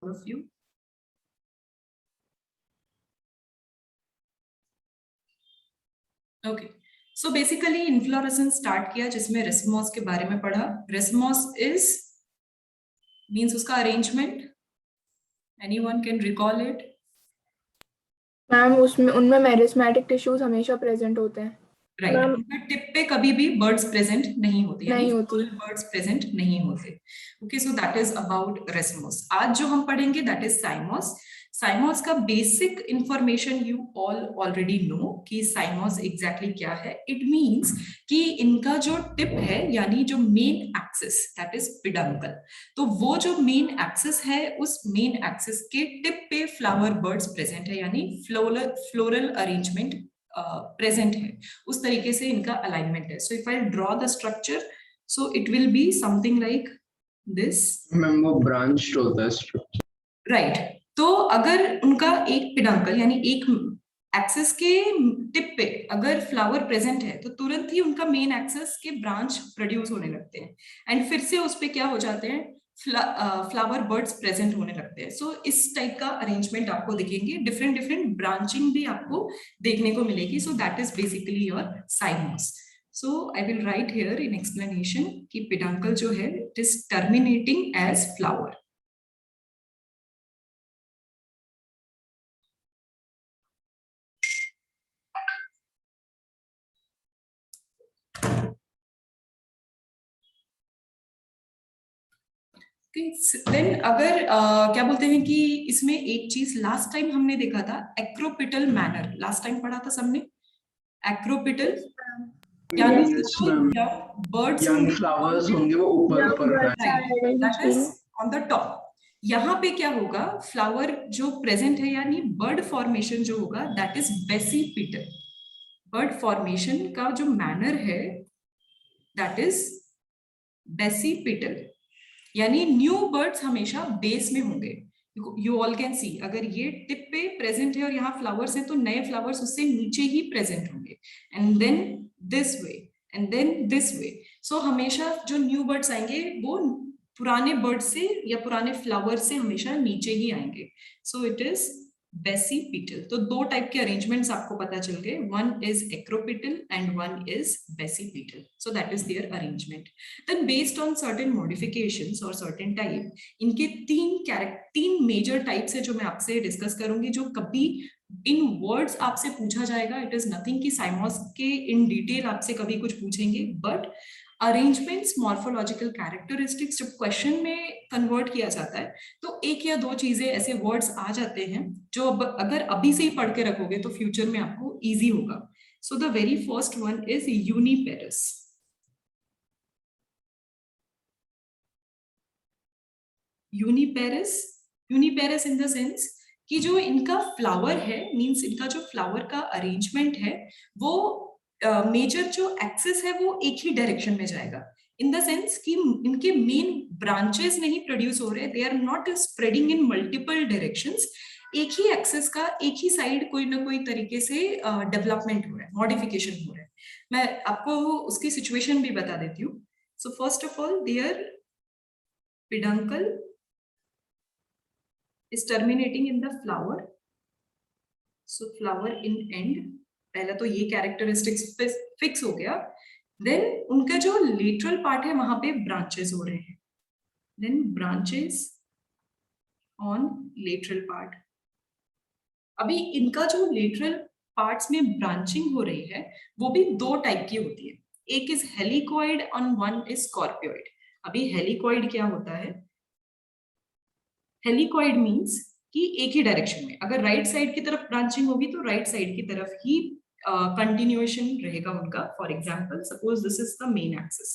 all of you. Okay, so basically inflorescence start किया जिसमें racemose के बारे में पढ़ा. Racemose is means उसका arrangement. Anyone can recall it? Ma'am उसमें उनमें मेरिस्मेटिक टिश्यूज हमेशा प्रेजेंट होते हैं. राइट, उनका टिप पे कभी भी बर्ड्स प्रेजेंट नहीं होते, नहीं होती, बर्ड्स प्रेजेंट नहीं होते. Okay, so that is about racemose. आज जो हम पढ़ेंगे दैट इज साइमोस. साइमोस का basic information you all already know कि साइमोस एग्जैक्टली क्या है. इट मींस कि इनका जो टिप है यानी जो main axis that is peduncle. तो वो जो मेन एक्सिस है उस मेन एक्सिस के टिप पे फ्लावर बर्ड्स प्रेजेंट है यानी फ्लोरल अरेंजमेंट प्रेजेंट है. उस तरीके से इनका अलाइनमेंट है. So if I draw the structure so it will be something like this. Ma'am वो ब्रांच होता है स्ट्रक्चर. राइट, तो अगर उनका एक पिडंकल यानी एक एक्सिस के टिप पे अगर फ्लावर प्रेजेंट है तो तुरंत ही उनका मेन एक्सिस के ब्रांच प्रोड्यूस होने लगते हैं एंड फिर से उस पे क्या हो जाते हैं, फ्लावर बर्ड्स प्रेजेंट होने लगते हैं. सो इस टाइप का अरेंजमेंट आपको दिखेंगे. डिफरेंट ब्रांचिंग भी आपको देखने को मिलेगी. So that is basically your cymose. So I will write here in explanation कि पिडंकल जो है it is terminating as flower. Then अगर क्या बोलते हैं कि इसमें एक चीज लास्ट टाइम हमने देखा था एक्रोपिटल मैनर. लास्ट टाइम पढ़ा था सबने एक्रोपिटल यानी बर्ड्स फ्लावर्स होंगे वो ऊपर ऑन द टॉप. यहाँ पे क्या होगा, फ्लावर जो प्रेजेंट है यानी बर्ड फॉर्मेशन जो होगा that is basipetal. Bud formation का जो मैनर है दैट इज बेसिपिटल यानी न्यू बर्ड्स हमेशा बेस में होंगे. यू ऑल कैन सी अगर ये टिप पे प्रेजेंट है और यहाँ फ्लावर्स है तो नए फ्लावर्स उससे नीचे ही प्रेजेंट होंगे and then this way and then this way. So हमेशा जो न्यू बर्ड्स आएंगे वो पुराने बर्ड से या पुराने फ्लावर से हमेशा नीचे ही आएंगे. So it is basipetal. तो दो टाइप के अरेंजमेंट्स आपको पता चल गए. One is acropetal and one is basipetal. So that is their arrangement. Then based on certain modifications और सर्टेन टाइप इनके तीन मेजर टाइप्स है जो मैं आपसे डिस्कस करूंगी जो कभी इन वर्ड्स आपसे पूछा जाएगा. इट इज नथिंग कि साइमोस के इन डिटेल आपसे कभी कुछ पूछेंगे बट अरेंजमेंट्स मॉर्फोलॉजिकल कैरेक्टरिस्टिक्स जब क्वेश्चन में कन्वर्ट किया जाता है तो एक या दो चीजें ऐसे वर्ड्स आ जाते हैं जो अगर अभी से ही पढ़ के रखोगे तो फ्यूचर में आपको इजी होगा. सो the very first one is uniparous. Uniparous in the sense कि जो इनका फ्लावर है मींस इनका जो फ्लावर का अरेंजमेंट है वो मेजर जो एक्सिस है वो एक ही डायरेक्शन में जाएगा. इन द सेंस कि इनके मेन ब्रांचेस नहीं प्रोड्यूस हो रहे, they are not spreading in multiple directions. एक ही एक्सिस का एक ही साइड कोई ना कोई तरीके से डेवलपमेंट हो रहा है, मॉडिफिकेशन हो रहा है. मैं आपको उसकी सिचुएशन भी बता देती हूँ. So first of all there peduncle is terminating in the flower. So flower in end. पहला तो ये कैरेक्टरिस्टिक्स फिक्स हो गया. देन उनका जो लेटरल पार्ट है वहां पे ब्रांचेस हो रहे हैं. Then branches on lateral part. अभी इनका जो लेटरल पार्ट्स में ब्रांचिंग हो रही है वो भी दो टाइप की होती है. एक is helicoid and one is scorpioid. अभी हेलिकॉइड क्या होता है, हेलिकॉइड मींस कि एक ही डायरेक्शन में अगर राइट साइड की तरफ ब्रांचिंग होगी तो राइट साइड की तरफ ही कंटिन्यूएशन रहेगा उनका. For example suppose this is the main axis.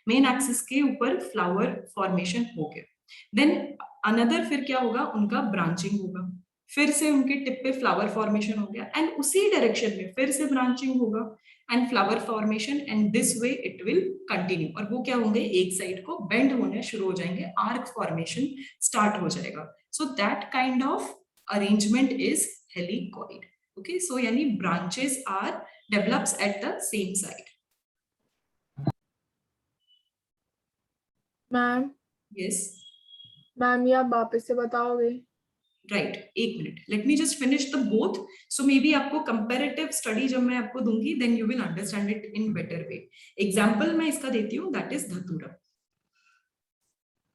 Main axis के ऊपर फ्लावर फॉर्मेशन हो गया. देन अनदर फिर क्या होगा, उनका ब्रांचिंग होगा. फिर से उनके टिप पे फ्लावर फॉर्मेशन हो गया एंड उसी डायरेक्शन में फिर से ब्रांचिंग होगा and flower formation and this way it will continue. और वो क्या होंगे, एक साइड को बेंड होने शुरू हो जाएंगे, आर्क फॉर्मेशन स्टार्ट हो जाएगा. So that kind of arrangement is helicoid. Okay, so यानी branches are develops at the same side. Ma'am yes, ma'am ये आप वापस से बताओगे? राइट, एक minute, let me just finish the both, so maybe आपको कंपैरेटिव स्टडी जब मैं आपको दूंगी then you will understand it in better way. Example मैं इसका देती हूँ, that is dhatura,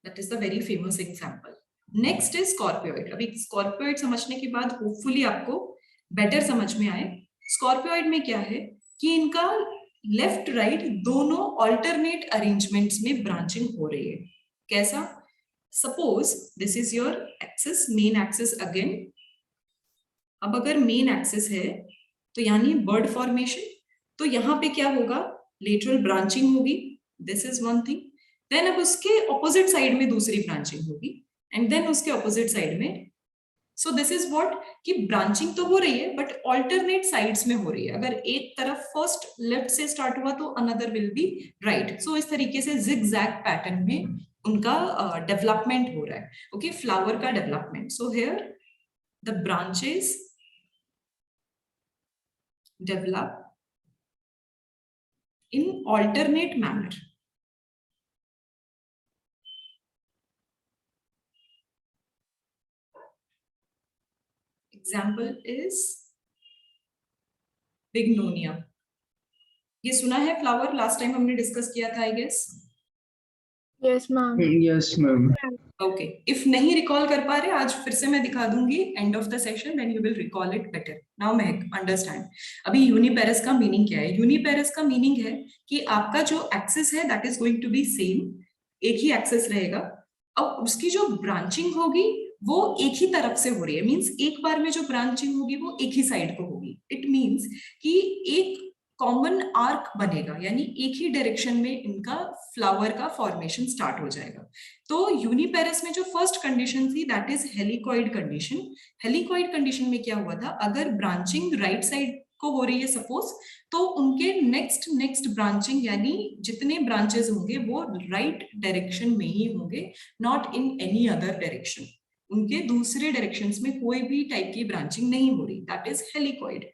that is the very famous example. Next is scorpioid. अभी स्कॉर्पियोइड समझने के बाद होपफुली आपको बेटर समझ में आए। स्कॉर्पियोइड में क्या है कि इनका लेफ्ट राइट दोनों ऑल्टरनेट अरेंजमेंट्स में ब्रांचिंग हो रही है। कैसा? Suppose this is your axis, main axis again. अब अगर मेन एक्सिस है तो यानी बर्ड फॉर्मेशन, तो यहाँ पे क्या होगा? लेटरल ब्रांचिंग होगी, this is one thing. Then अब उसके ऑपोजिट साइड में दूसरी ब्रांचिंग होगी, एंड देन उसके ऑपोजिट साइड में, सो दिस इज व्हाट कि ब्रांचिंग तो हो रही है बट ऑल्टरनेट साइड्स में हो रही है। अगर एक तरफ फर्स्ट लेफ्ट से स्टार्ट हुआ तो अनदर विल बी राइट। सो इस तरीके से जिगजैग पैटर्न में उनका डेवलपमेंट हो रहा है। ओके, फ्लावर का development. So here the branches develop in alternate manner. Example is Bignonia. ये सुना है फ्लावर? लास्ट टाइम हमने डिस्कस किया था I guess. Yes ma'am. Yes ma'am. Okay, if नहीं रिकॉल कर पा रहे आज फिर से मैं दिखा दूंगी end of the session, then you will recall it better. Now Mehak understand अभी यूनिपेरस का मीनिंग क्या है। यूनिपेरस का मीनिंग है कि आपका जो एक्सिस है that is going to be same, एक ही एक्सिस रहेगा। अब उसकी जो ब्रांचिंग होगी वो एक ही तरफ से हो रही है, मींस एक बार में जो ब्रांचिंग होगी वो एक ही साइड को होगी। इट मींस कि एक कॉमन आर्क बनेगा, यानी एक ही डायरेक्शन में इनका फ्लावर का फॉर्मेशन स्टार्ट हो जाएगा। तो यूनिपेरस में जो फर्स्ट कंडीशन थी that is helicoid condition. Helicoid condition में क्या हुआ था? अगर ब्रांचिंग राइट साइड को हो रही है सपोज, तो उनके नेक्स्ट ब्रांचिंग यानी जितने ब्रांचेस होंगे वो राइट डायरेक्शन में ही होंगे, not in any other direction. उनके दूसरे डायरेक्शंस में कोई भी टाइप की ब्रांचिंग नहीं हो रही, दैट इज हेलिकॉइड।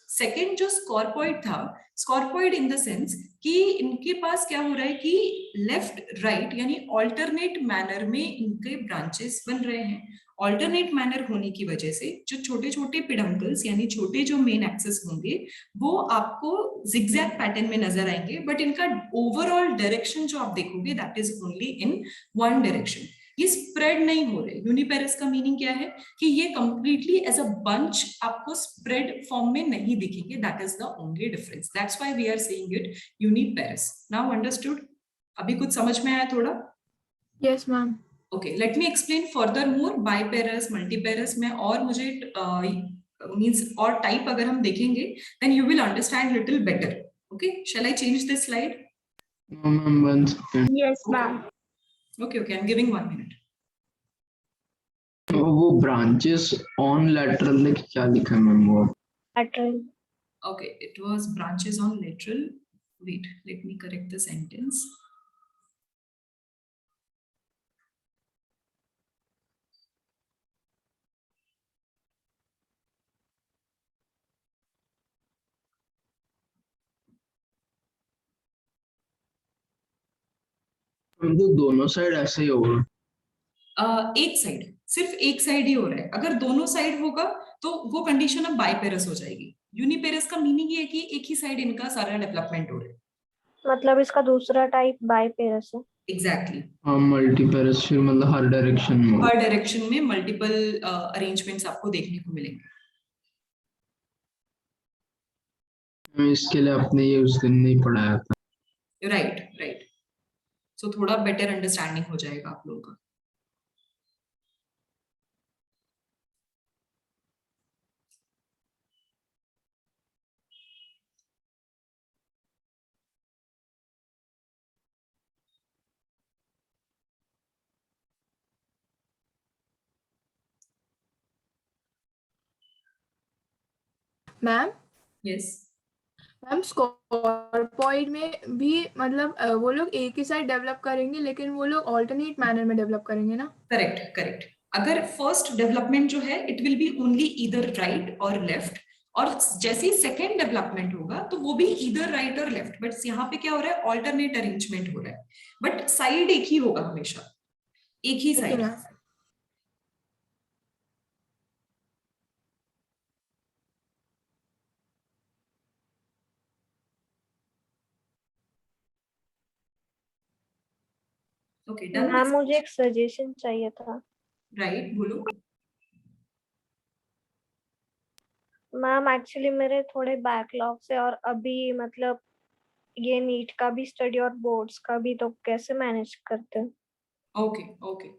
सेकेंड जो स्कॉर्पॉइड था, स्कॉर्पॉइड इन द सेंस कि इनके पास क्या हो रहा है कि लेफ्ट राइट यानी ऑल्टरनेट मैनर में इनके ब्रांचेस बन रहे हैं। ऑल्टरनेट मैनर होने की वजह से जो छोटे छोटे पिडंकल्स यानी छोटे जो मेन एक्सेस होंगे वो आपको जिगजैग पैटर्न में नजर आएंगे, बट इनका ओवरऑल डायरेक्शन जो आप देखोगे that is only in one direction. ये स्प्रेड नहीं हो रहे। यूनिपेरस का मीनिंग क्या है कि ये कंप्लीटली एज अ बंच आपको स्प्रेड फॉर्म में नहीं दिखेंगे, that is the only difference. That's why we are saying it uniparous. Now understood? अभी कुछ समझ में आया थोड़ा? Yes ma'am. Okay, let me explain further more. Biparous, multiparous में और मुझे मींस और टाइप अगर हम देखेंगे then you will understand little better. Okay, shall I change this slide? No ma'am, 1 second. Yes ma'am. Okay okay, I am giving 1 minute. वो branches on lateral में क्या लिखा है मैम? वो lateral. Okay, it was branches on lateral. Wait, let me correct the sentence. तो दोनों side ऐसे ही होगा? एक साइड, सिर्फ एक साइड ही हो रहा है। अगर दोनों साइड होगा तो वो कंडीशन अब बाइपेरस हो जाएगी। यूनिपेरस का मीनिंग ये है कि एक ही साइड इनका सारा डेवलपमेंट हो रहा है। मतलब इसका दूसरा टाइप बाइपेरस है। एग्जैक्टली। हाँ, मल्टीपेरस फिर मतलब हर डायरेक्शन में। हर डायरेक्शन में मल्टीपल अरेंजमेंट्स आपको देखने को मिलेंगे। इसके लिए आपने ये उस दिन नहीं पढ़ाया था। राइट राइट, सो थोड़ा बेटर अंडरस्टैंडिंग हो जाएगा आप लोगों का। मैम यस, मैम स्कॉर्पॉइड में भी मतलब वो लोग एक ही साइड डेवलप करेंगे लेकिन वो लोग ऑल्टरनेट मैनर में डेवलप करेंगे ना? Correct correct. अगर फर्स्ट डेवलपमेंट जो है it will B only either right और लेफ्ट, और जैसे ही सेकेंड डेवलपमेंट होगा तो वो भी ईदर राइट और लेफ्ट, बट यहाँ पे क्या हो रहा है? ऑल्टरनेट अरेंजमेंट हो रहा है, बट साइड एक ही होगा हमेशा, एक ही साइड। Okay done. मैम मुझे एक सजेशन चाहिए था। राइट, बोलो। मैम एक्चुअली मेरे थोड़े बैकलॉग से, और अभी मतलब ये नीट का भी स्टडी और बोर्ड्स का भी, तो कैसे मैनेज करते हैं? Okay okay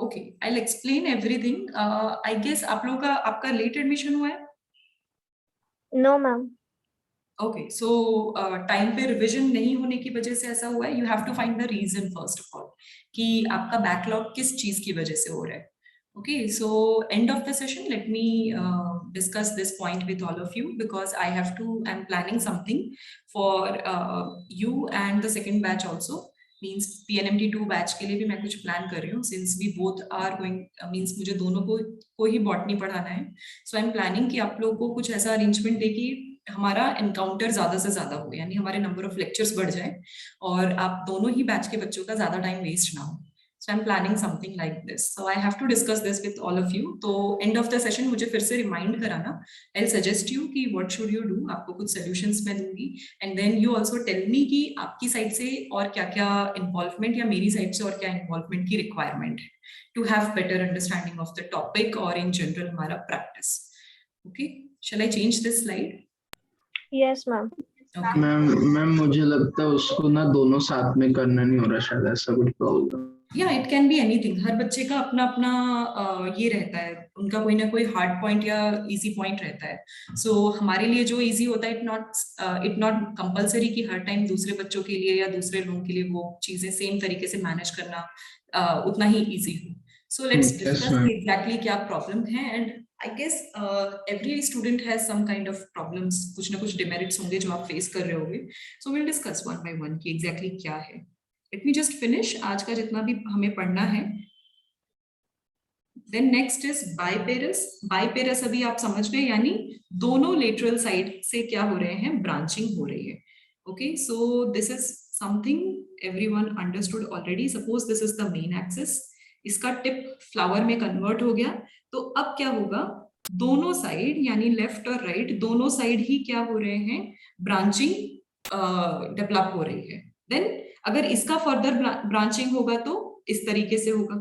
okay, I will explain everything. I guess आप लोगों का आपका लेट एडमिशन हुआ है। No ma'am. Okay, so time पे रिवीजन नहीं होने की वजह से ऐसा हुआ है। You have to find the reason first of all कि आपका बैकलॉग किस चीज की वजह से हो रहा है। Okay, so end of the session, let me discuss this point with all of you because I'm planning something for you and the second batch also. Means PNMT 2 batch के लिए भी मैं कुछ प्लान कर रही हूँ since we both are going, means मुझे दोनों को ही बॉटनी पढ़ाना है. So I'm planning कि आप लोगों को कुछ ऐसा अरेंजमेंट दे कि हमारा एनकाउंटर ज्यादा से ज्यादा हो, यानी हमारे नंबर ऑफ लेक्चर्स बढ़ जाए और आप दोनों ही बैच के बच्चों का ज्यादा टाइम वेस्ट ना हो. So I'm planning something like this. So I have to discuss this with all of you. तो end of the session मुझे फिर से remind कराना. I'll suggest you कि what should you do. आपको कुछ solutions मैं दूंगी. And then you also tell me कि आपकी साइड से और क्या-क्या involvement या मेरी साइड से और क्या involvement की requirement है to have better understanding of the topic or in general हमारा practice. Okay? Shall I change this slide? Yes ma'am. Okay. Ma'am मुझे लगता है उसको ना दोनों साथ में करना नहीं हो रहा, शायद ऐसा कुछ प्रॉब्लम। या इट कैन बी एनीथिंग. हर बच्चे का अपना अपना ये रहता है, उनका कोई ना कोई हार्ड पॉइंट या इजी पॉइंट रहता है. सो हमारे लिए जो इजी होता है इट नॉट कंपलसरी कि हर टाइम दूसरे बच्चों के लिए या दूसरे लोगों के लिए वो चीजें सेम तरीके से मैनेज करना उतना ही इजी हो. सो लेट्स डिस्कस एग्जैक्टली क्या प्रॉब्लम है. And I guess every student has some kind of problems, कुछ ना कुछ डिमेरिट्स होंगे जो आप फेस कर रहे होंगे. So will discuss one by one कि एग्जैक्टली क्या है. Let me just finish आज का जितना भी हमें पढ़ना है. Then next is biparous. Biparous अभी आप समझ गए, यानी दोनों lateral side से क्या हो रहे हैं, branching हो रही है. Okay, so this is something everyone understood already. Suppose this is the main axis. इसका tip flower में convert हो गया. तो अब क्या होगा, दोनों साइड यानी लेफ्ट और राइट दोनों साइड ही क्या हो रहे हैं, ब्रांचिंग डेवलप हो रही है. देन अगर इसका फर्दर ब्रांचिंग होगा तो इस तरीके से होगा.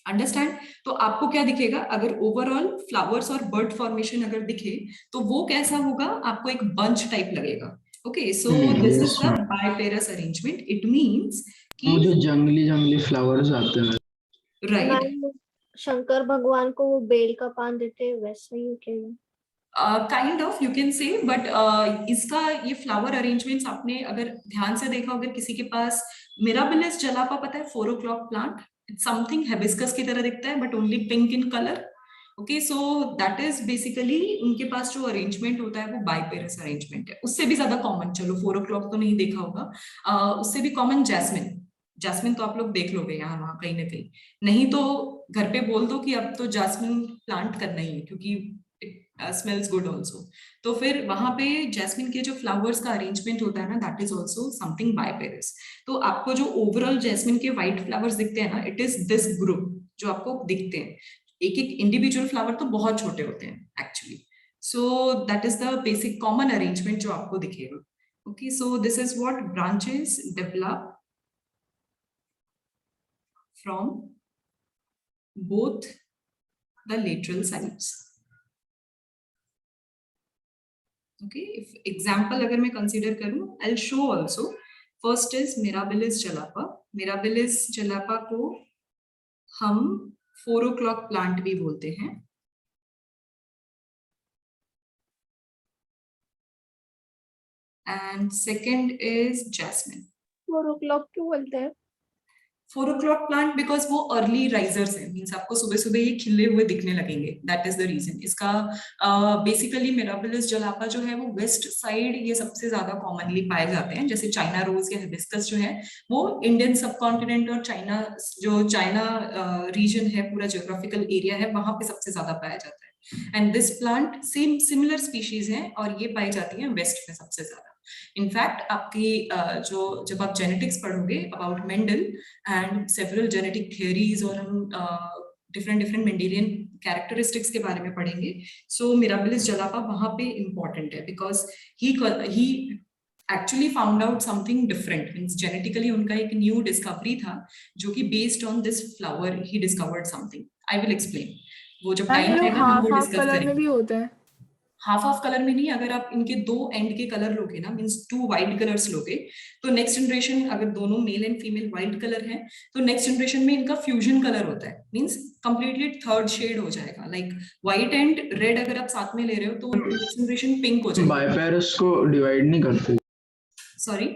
अंडरस्टैंड? तो आपको क्या दिखेगा, अगर ओवरऑल फ्लावर्स और बर्ड फॉर्मेशन अगर दिखे तो वो कैसा होगा, आपको एक बंच टाइप लगेगा. Okay, so this is the biparous arrangement. It means कि वो जो जंगली फ्लावर्स आते हैं, राइट, शंकर भगवान को वो बेल का पान देते हैं, वैसा ही क्या? काइंड ऑफ यू कैन से, बट इसका ये फ्लावर अरेंजमेंट्स आपने अगर ध्यान से देखा, अगर किसी के पास मिराबिलिस जलापा पता है, 4 o'clock plant, it's something hibiscus की तरह दिखता है but only pink in colour. Okay, so that is basically उनके पास जो अरेंजमेंट होता है वो बाइपेरस अरेंजमेंट है. उससे भी ज्यादा कॉमन, चलो 4 o'clock तो नहीं देखा होगा, उससे भी कॉमन जैस्मिन. जैस्मिन तो आप लोग देख लोगे यहाँ वहां कहीं ना कहीं, नहीं तो घर पे बोल दो कि अब तो जैस्मिन प्लांट करना ही है क्योंकि स्मेल्स गुड ऑल्सो. तो फिर वहां पे जैस्मिन के जो फ्लावर्स का अरेंजमेंट होता है ना, दैट इज ऑल्सो समथिंग बाइपेरस. तो आपको जो ओवरऑल जैस्मिन के व्हाइट फ्लावर्स दिखते हैं ना, इट इज दिस ग्रुप जो आपको दिखते हैं. एक एक इंडिविजुअल फ्लावर तो बहुत छोटे होते हैं actually. So that is the basic common arrangement जो आपको दिखेगा. Okay, so this is what branches develop from both the lateral sides. Okay, if example अगर मैं consider करूं, I'll show also. First is Mirabilis jalapa. Mirabilis jalapa को हम 4 o'clock plant भी बोलते हैं. And second is jasmine. 4 o'clock क्यों बोलते हैं? 4 o'clock plant because वो अर्ली राइजर्स है, मीन्स आपको सुबह सुबह ये खिले हुए दिखने लगेंगे. That is the reason. इसका बेसिकली मिराबिलिस जलापा जो है वो वेस्ट साइड ये सबसे ज्यादा कॉमनली पाए जाते हैं. जैसे चाइना रोज या हिबिस्कस जो है वो इंडियन सबकॉन्टिनेंट और चाइना जो चाइना रीजन है, पूरा जियोग्राफिकल एरिया है, वहां पे सबसे ज्यादा पाया जाता है. And this plant same similar species है और ये पाई जाती है वेस्ट में सबसे ज्यादा. इनफैक्ट आपकी जो जब आप जेनेटिक्स पढ़ोगे about Mendel and several genetic theories और हम डिफरेंट मेंडेलियन कैरेक्टरिस्टिक्स के बारे में पढ़ेंगे. सो मिराबिलिस जलापा वहां पे इंपॉर्टेंट है because he actually found out something different, means genetically उनका एक new discovery था जो कि based on this flower he discovered something. I will explain. वो जब मैम टाइम ये लोग आएगा हम वो हाफ डिस्कस कलर में करेंगे. भी होते हैं. हाफ कलर में नहीं, अगर आप इनके दो एंड के कलर लोगे ना, मींस 2 वाइट कलर्स लोगे, तो नेक्स्ट जनरेशन अगर दोनों mail and female white colour हैं तो नेक्स्ट जनरेशन में इनका फ्यूजन कलर होता है, मींस कंप्लीटली थर्ड शेड हो जाएगा. लाइक व्हाइट एंड रेड अगर आप साथ में ले रहे हो तो नेक्स्ट जनरेशन पिंक हो जाएगी. बाइपेरस को डिवाइड नहीं करते. सॉरी,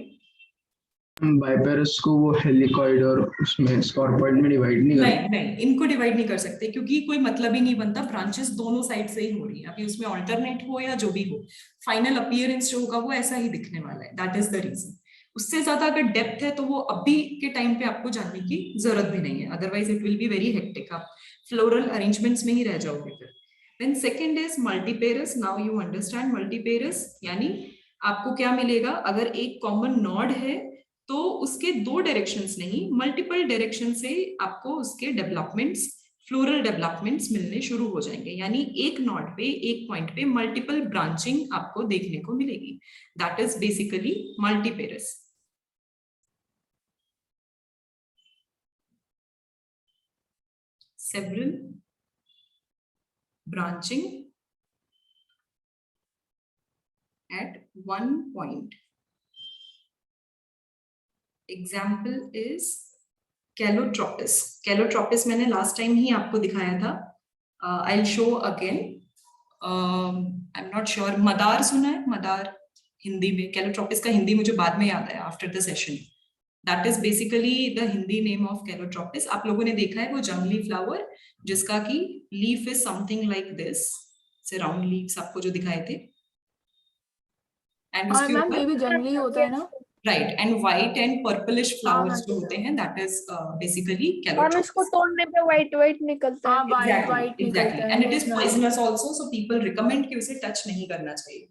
बाइपेरस को वो हेलिकॉइड और उसमें स्कॉर्पॉइड में डिवाइड नहीं करते. नहीं, इनको डिवाइड नहीं कर सकते क्योंकि कोई मतलब ही नहीं बनता, ब्रांचेस दोनों साइड से ही हो रही है. अभी उसमें ऑल्टरनेट हो या जो भी हो, फाइनल अपीयरेंस जो होगा वो ऐसा ही दिखने वाला है. That is the reason. उससे ज्यादा अगर डेप्थ है तो वो अभी के टाइम पे आपको जानने की जरूरत भी नहीं है, otherwise it will be very hectic. आप फ्लोरल अरेंजमेंट्स में ही रह जाओगे फिर. Then second is multiparous. Now you understand multiparous यानी आपको क्या मिलेगा. अगर एक कॉमन नॉड है तो उसके 2 डायरेक्शंस नहीं, मल्टीपल डायरेक्शन से आपको उसके डेवलपमेंट्स, फ्लोरल डेवलपमेंट्स मिलने शुरू हो जाएंगे. यानी एक नॉड पे, एक पॉइंट पे मल्टीपल ब्रांचिंग आपको देखने को मिलेगी. That is basically multiparous. Several branching at one point. Example is calotropis. Calotropis मैंने लास्ट टाइम ही आपको दिखाया था. I will show again. I am not sure, मदार सुना है? मदार हिंदी में. कैलोट्रोपिस का हिंदी मुझे बाद में याद आया after the session. That is basically the Hindi name of Calotropis. आप लोगों ने देखा है वो जंगली फ्लावर जिसका की leaf is something like this, से राउंड लीव्स आपको जो दिखाए थे. एंड उसके मैम ये भी ऊपर जंगली होता है ना. Right, and white and purplish flowers हाँ, जो होते हैं, दैट इज बेसिकली हम कैलोट्रोपिस. इसको तोड़ने पे वाइट वाइट निकलता है. हाँ, वाइट निकलता है. And it is poisonous also, so people recommend कि उसे टच नहीं करना चाहिए.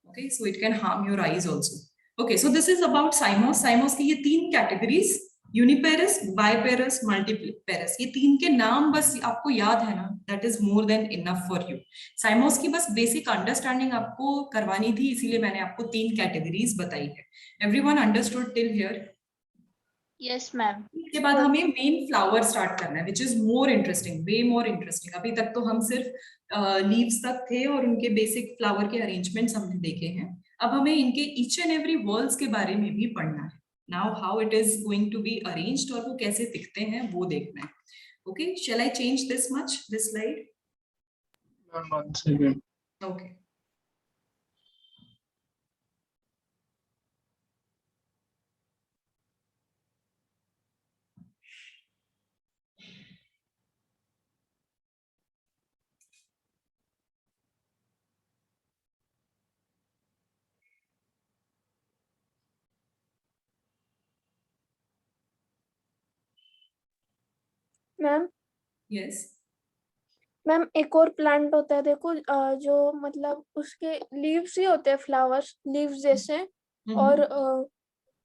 Okay, so it can harm your eyes also. Okay, so this is about साइमोस. साइमोस की ये 3 कैटेगरीज, यूनिपेरस, बाइपेरस, मल्टीपेरस, ये 3 के नाम बस आपको याद है ना, that is more than enough for you. साइमोस की बस बेसिक अंडरस्टैंडिंग आपको करवानी थी, इसीलिए मैंने आपको 3 कैटेगरीज बताई है. Everyone understood till here? Yes ma'am. इसके बाद हमें मेन फ्लावर स्टार्ट करना है, which is more interesting, way more interesting. अभी तक तो हम सिर्फ लीव्स तक थे और उनके बेसिक फ्लावर के अरेंजमेंट्स हमने देखे हैं. अब हमें इनके ईच एंड एवरी वर्ड्स के बारे में भी पढ़ना है. Now how it is going to be arranged और वो कैसे दिखते हैं वो देखना है. Okay, shall I change this much, this slide? One second. ओके. Ma'am yes. मैम एक और प्लांट होता है देखो, जो मतलब उसके लीव्स ही होते हैं, फ्लावर्स लीव्स जैसे, और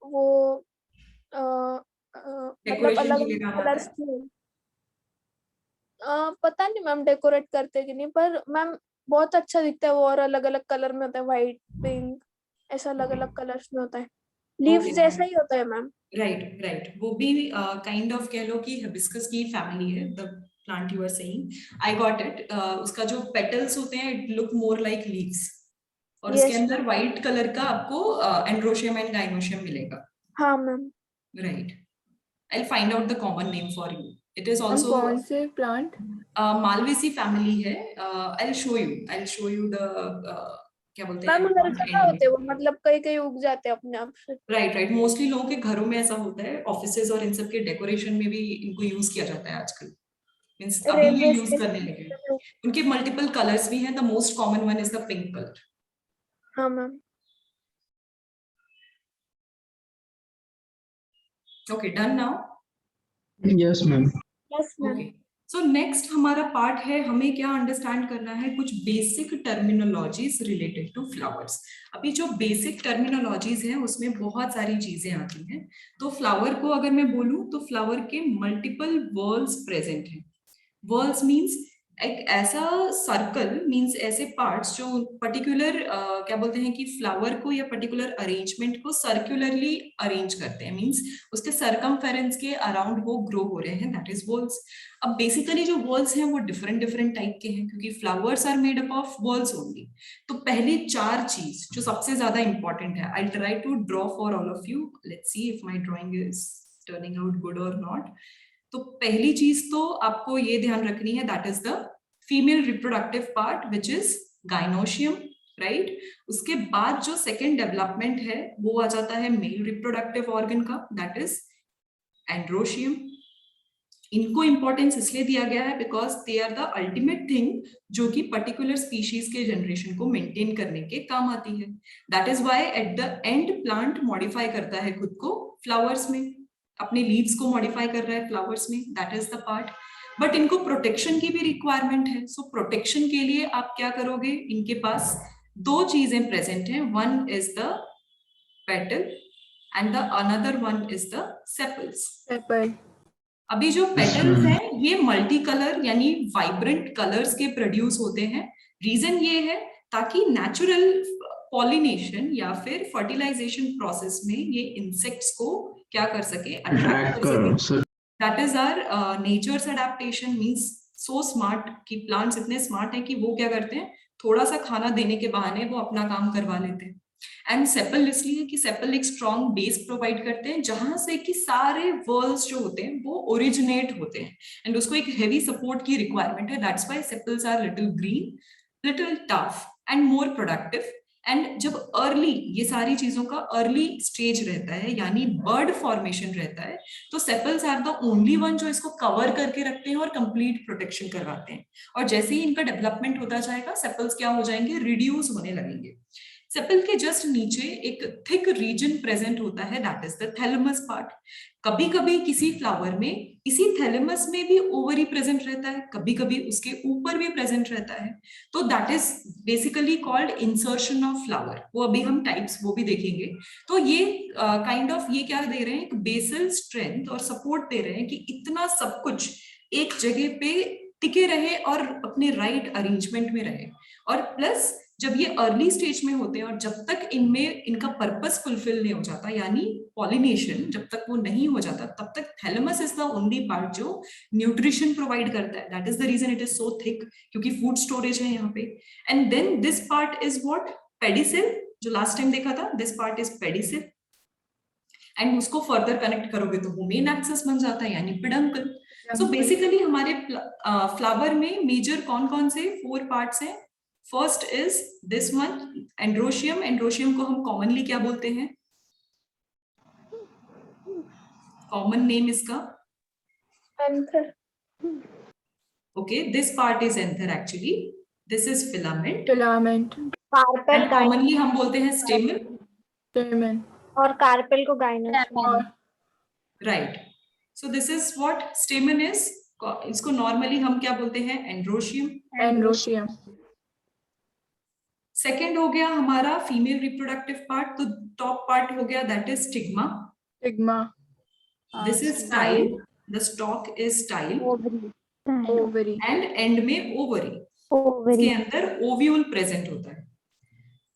वो मतलब Decoration अलग के लिए अलग काम आता कलर्स है. की. पता नहीं मैम डेकोरेट करते कि नहीं, पर मैम बहुत अच्छा दिखता है वो, और अलग अलग कलर में होता है, व्हाइट, पिंक, ऐसा अलग अलग कलर्स में होता है. लीव्स Okay, जैसा ma'am. ही होता है मैम. राइट, वो भी काइंड ऑफ कह लो कि हिबिस्कस की फैमिली है, the plant you are saying. I got it. उसका जो पेटल्स होते हैं it look more like leaves, और Yes, उसके अंदर व्हाइट कलर का आपको एंड्रोशियम एंड गाइनोशियम मिलेगा. हाँ ma'am. Right, I will find out the common name for you. It is हम आल्सो कौन से प्लांट? मालवेसी फैमिली है. आई विल शो यू द क्या बोलते मैम हैं. हर जगह होते हैं वो, मतलब कहीं कहीं उग जाते हैं अपने आप से. राइट, मोस्टली लोगों के घरों में ऐसा होता है, ऑफिसेज और इन सब के डेकोरेशन में भी इनको यूज किया जाता है आजकल. मींस अभी ये रेलवे यूज करने लगे. उनके मल्टीपल कलर्स भी हैं. The most common one is the pink colour. हाँ ma'am. Okay, done now? Yes, ma'am. Yes ma'am. Okay, so next हमारा पार्ट है, हमें क्या अंडरस्टैंड करना है, कुछ basic terminologies related to flowers. अभी जो बेसिक टर्मिनोलॉजीज हैं उसमें बहुत सारी चीजें आती हैं. तो फ्लावर को अगर मैं बोलूं तो फ्लावर के मल्टीपल वर्ल्स प्रेजेंट हैं. वर्ल्स मींस एक ऐसा सर्कल मींस ऐसे पार्ट्स जो पर्टिकुलर क्या बोलते हैं कि फ्लावर को या पर्टिकुलर अरेंजमेंट को सर्कुलरली अरेंज करते हैं, मींस उसके सरकमफेरेंस के अराउंड वो ग्रो हो रहे हैं, दैट इज वॉल्स। अब बेसिकली जो वॉल्स हैं वो डिफरेंट डिफरेंट टाइप के हैं क्योंकि flowers are made up of whorls only. तो पहली 4 चीज जो सबसे ज्यादा इंपॉर्टेंट है, I try to draw for all of you, let's see if my drawing is turning out good और नॉट। तो पहली चीज तो आपको ये ध्यान रखनी है, that is the female reproductive part which is gynoecium, right. उसके बाद जो सेकेंड डेवलपमेंट है वो आ जाता है मेल रिप्रोडक्टिव ऑर्गन का, दैट इज एंड्रोशियम। इनको इंपॉर्टेंस इसलिए दिया गया है because they are the ultimate thing जो कि पर्टिकुलर स्पीशीज के जनरेशन को मेंटेन करने के काम आती है। That is why at the end plant modify करता है खुद को फ्लावर्स में, अपने लीव्स को मॉडिफाई कर रहा है फ्लावर्स में, that is the part. But इनको प्रोटेक्शन की भी रिक्वायरमेंट है। सो प्रोटेक्शन के लिए आप क्या करोगे, इनके पास 2 चीजें प्रेजेंट हैं, one is the petal and the another one is the sepals. Sepal. अभी जो पेटल्स हैं ये मल्टी कलर यानी वाइब्रेंट कलर्स के प्रोड्यूस होते हैं। रीजन ये है ताकि नेचुरल पॉलिनेशन या फिर फर्टिलाइजेशन प्रोसेस में ये इंसेक्ट्स को क्या कर सके, अट्रैक्ट कर सके। That is our nature's adaptation, means so smart कि प्लांट्स इतने स्मार्ट हैं कि वो क्या करते हैं, थोड़ा सा खाना देने के बहाने वो अपना काम करवा लेते हैं। एंड सेपल इसलिए कि सेपल एक स्ट्रॉन्ग बेस प्रोवाइड करते हैं जहां से कि सारे वर्ल्स जो होते हैं वो ओरिजिनेट होते हैं एंड उसको एक हेवी सपोर्ट की रिक्वायरमेंट है। That's why sepals are little green, little tough and more productive. And जब अर्ली ये सारी चीजों का अर्ली स्टेज रहता है यानी बर्ड फॉर्मेशन रहता है, तो sepals are the only one जो इसको कवर करके रखते हैं और कंप्लीट प्रोटेक्शन करवाते हैं। और जैसे ही इनका डेवलपमेंट होता जाएगा सेपल्स क्या हो जाएंगे, रिड्यूस होने लगेंगे। सेपल के जस्ट नीचे एक थिक रीजन प्रेजेंट होता है, that is the thalamus part. कभी कभी किसी फ्लावर में इसी थैलेमस में भी ओवरी प्रेजेंट रहता है, कभी कभी उसके ऊपर भी प्रेजेंट रहता है। तो that is basically called insertion of flower. वो अभी हम टाइप्स वो भी देखेंगे। तो ये काइंड ऑफ ये क्या दे रहे हैं, एक बेसल स्ट्रेंथ और सपोर्ट दे रहे हैं कि इतना सब कुछ एक जगह पे टिके रहे और अपने राइट अरेंजमेंट में रहे। और प्लस जब ये अर्ली स्टेज में होते हैं और जब तक इनमें इनका पर्पस फुलफिल नहीं हो जाता यानी पॉलिनेशन जब तक वो नहीं हो जाता, तब तक thalamus is the only part जो न्यूट्रिशन प्रोवाइड करता है। That is the reason it is so thick, क्योंकि फूड स्टोरेज है यहाँ पे। And then this part is what, pedicel, जो लास्ट टाइम देखा था, this part is pedicel. And उसको फर्दर कनेक्ट करोगे तो वो मेन एक्सेस बन जाता है यानी पिडंकल। सो बेसिकली हमारे फ्लावर में मेजर कौन कौन से 4 पार्ट्स हैं। First is this one, androecium. Androecium को हम कॉमनली क्या बोलते हैं, कॉमन नेम इसका anther. Okay, this part is anther actually, this is filament. Filament. Carpel commonly हम बोलते हैं स्टेमन। स्टेमन। और कार्पेल को gynoecium. Right, so this is what स्टेमन is. इसको नॉर्मली हम क्या बोलते हैं, एंड्रोशियम। एंड्रोशियम। सेकेंड हो गया हमारा फीमेल रिप्रोडक्टिव पार्ट, तो टॉप पार्ट हो गया that is stigma. Stigma. This is style, the stock is style ovary. And and में ओवरी। इसके अंदर ओव्यूल प्रेजेंट होता है।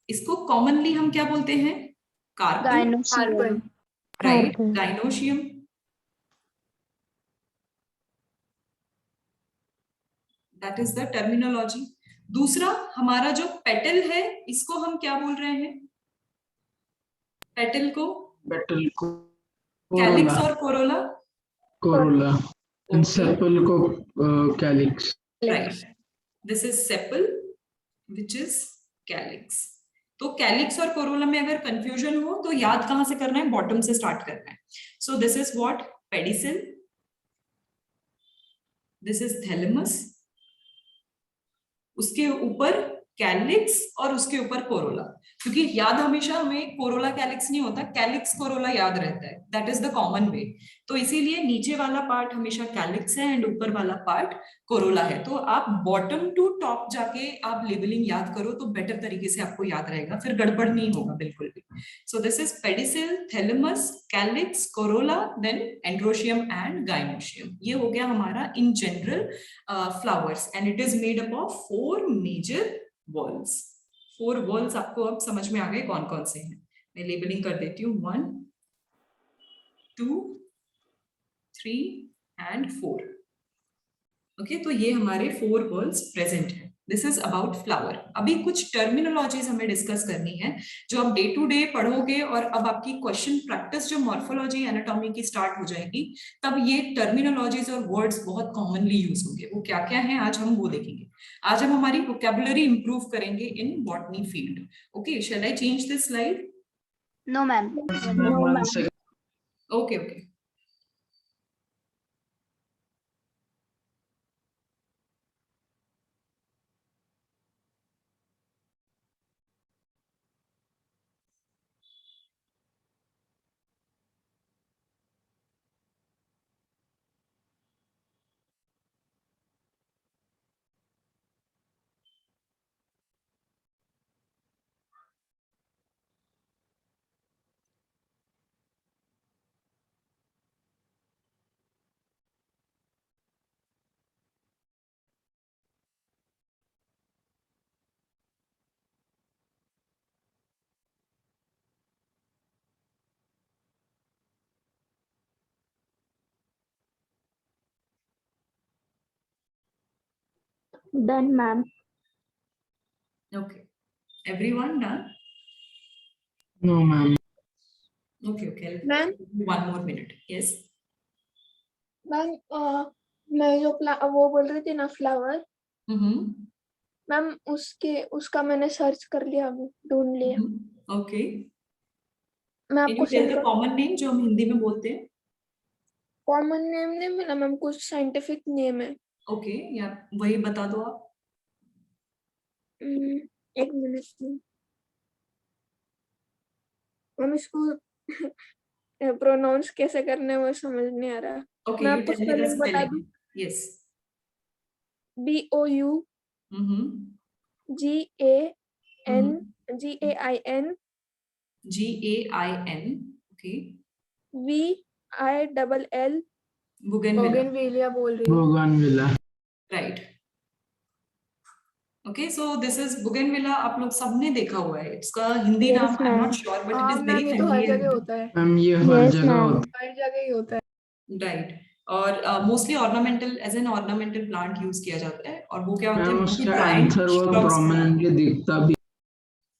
इसको कॉमनली हम क्या बोलते हैं, carpel. Carpel. Right, gynoecium. That is the terminology. दूसरा हमारा जो पेटल है इसको हम क्या बोल रहे हैं, पेटल को कैलिक्स और कोरोला। कोरोला। सेपल को calyx. Right, this is sepal which is calyx. तो कैलिक्स और कोरोला में अगर कंफ्यूजन हो तो याद कहां से करना है, बॉटम से स्टार्ट करना है। सो this is what, pedicel, this is thalamus, उसके ऊपर कैलिक्स और उसके ऊपर कोरोला, क्योंकि याद हमेशा हमें कोरोला कैलिक्स नहीं होता, कैलिक्स कोरोला याद रहता है, दैट इज द कॉमन वे। तो इसीलिए नीचे वाला पार्ट हमेशा कैलिक्स है एंड ऊपर वाला पार्ट कोरोला है। तो आप बॉटम टू टॉप जाके आप लेबलिंग याद करो तो बेटर तरीके से आपको याद रहेगा, फिर गड़बड़ नहीं होगा बिल्कुल भी। So this is pedicel, thalamus, calyx, corolla, then androecium and gynoecium. ये हो गया हमारा in general flowers and it is made up of 4 major whorls. 4 whorls आपको अब समझ में आ गए कौन कौन से हैं। मैं लेबलिंग कर देती हूँ 1 2 3 एंड 4। ओके, तो ये हमारे 4 वॉल्स प्रेजेंट है। This is about flower. अभी कुछ टर्मिनोलॉजीज हमें डिस्कस करनी है जो आप डे टू डे पढ़ोगे, और अब आपकी क्वेश्चन प्रैक्टिस जो मॉर्फोलॉजी एनाटॉमी की स्टार्ट हो जाएगी, तब ये टर्मिनोलॉजीज और वर्ड्स बहुत कॉमनली यूज होंगे। वो क्या क्या है आज हम वो देखेंगे। आज हम हमारी वोकैबुलरी इंप्रूव करेंगे in botany field. Okay, shall I change this slide? No, ma'am. One second. Okay okay. Done, ma'am. Okay, everyone done? No, ma'am. Okay, okay. Ma'am? One more minute. Yes. Ma'am मैं जो वो बोल रही थी ना flower, ma'am उसका मैंने search कर लिया, अभी ढूंढ लिया। Okay. मैं Can आपको you tell सेंड the कर। common name जो हम हिंदी में बोलते हैं? कॉमन नेम नहीं मिला मैम, कुछ साइंटिफिक नेम है। Okay, या वही बता दो आप। एक मिनट में हम इसको प्रोनाउंस कैसे करने हैं वो समझ नहीं आ रहा। Okay, मैं you आपको tell me the स्पेलिंग बता दूं? spelling. Yes. BOU GAIN GAIN. Okay. VILL। Bougainvillea. Bougainvillea बोल रही हूँ। Bougainvillea. Right. Okay, so this is Bougainvillea. आप लोग सबने देखा हुआ है। इसका हिंदी Yes, नाम I'm not ma'am. sure, but it हाँ is very मैम, ये तो हर familiar. जगह होता है। मैम ये हर Yes, जगह ma'am. होता हर जगह ही होता है। Right. और mostly ornamental, as an ornamental plant use किया जाता है। और वो क्या है। होते मैम हैं? उसका एंथर वर्क प्रोमिनेंटली दिखता भी।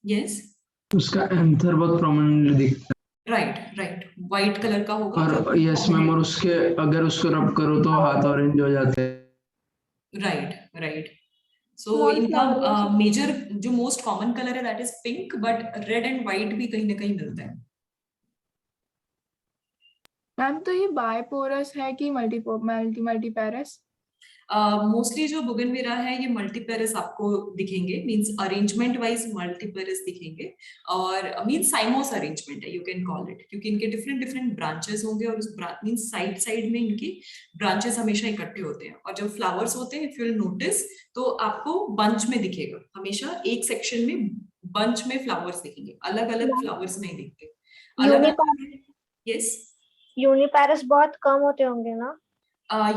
यस, उसका एंथर वर्क प्रोमिनेंटली दिखता राइट राइट, व्हाइट कलर का होगा। और यस मैम, और उसके अगर उसको रब करो तो हाथ ऑरेंज हो जाते हैं। Right right. सो Small इनका flower वैसे। मेजर जो मोस्ट कॉमन कलर है that is pink, but red and white भी कहीं ना कहीं मिलता है। मैम तो ये बायपोरस है कि मल्टीपेरस? मोस्टली जो बुगनविला है ये मल्टीपेरस आपको दिखेंगे, मींस अरेंजमेंट वाइज मल्टीपेरस दिखेंगे, और मींस साइमोस अरेंजमेंट है, यू कैन कॉल इट, क्योंकि इनके डिफरेंट डिफरेंट ब्रांचेस होंगे और उस मींस साइड साइड में इनकी ब्रांचेस हमेशा इकट्ठे होते हैं। और जब फ्लावर्स होते हैं, इफ यू विल नोटिस, तो आपको बंच में दिखेगा, हमेशा एक सेक्शन में बंच में फ्लावर्स दिखेंगे, अलग अलग फ्लावर्स नहीं दिखते। अलग यस, यूनिपेरस बहुत कम होते होंगे ना?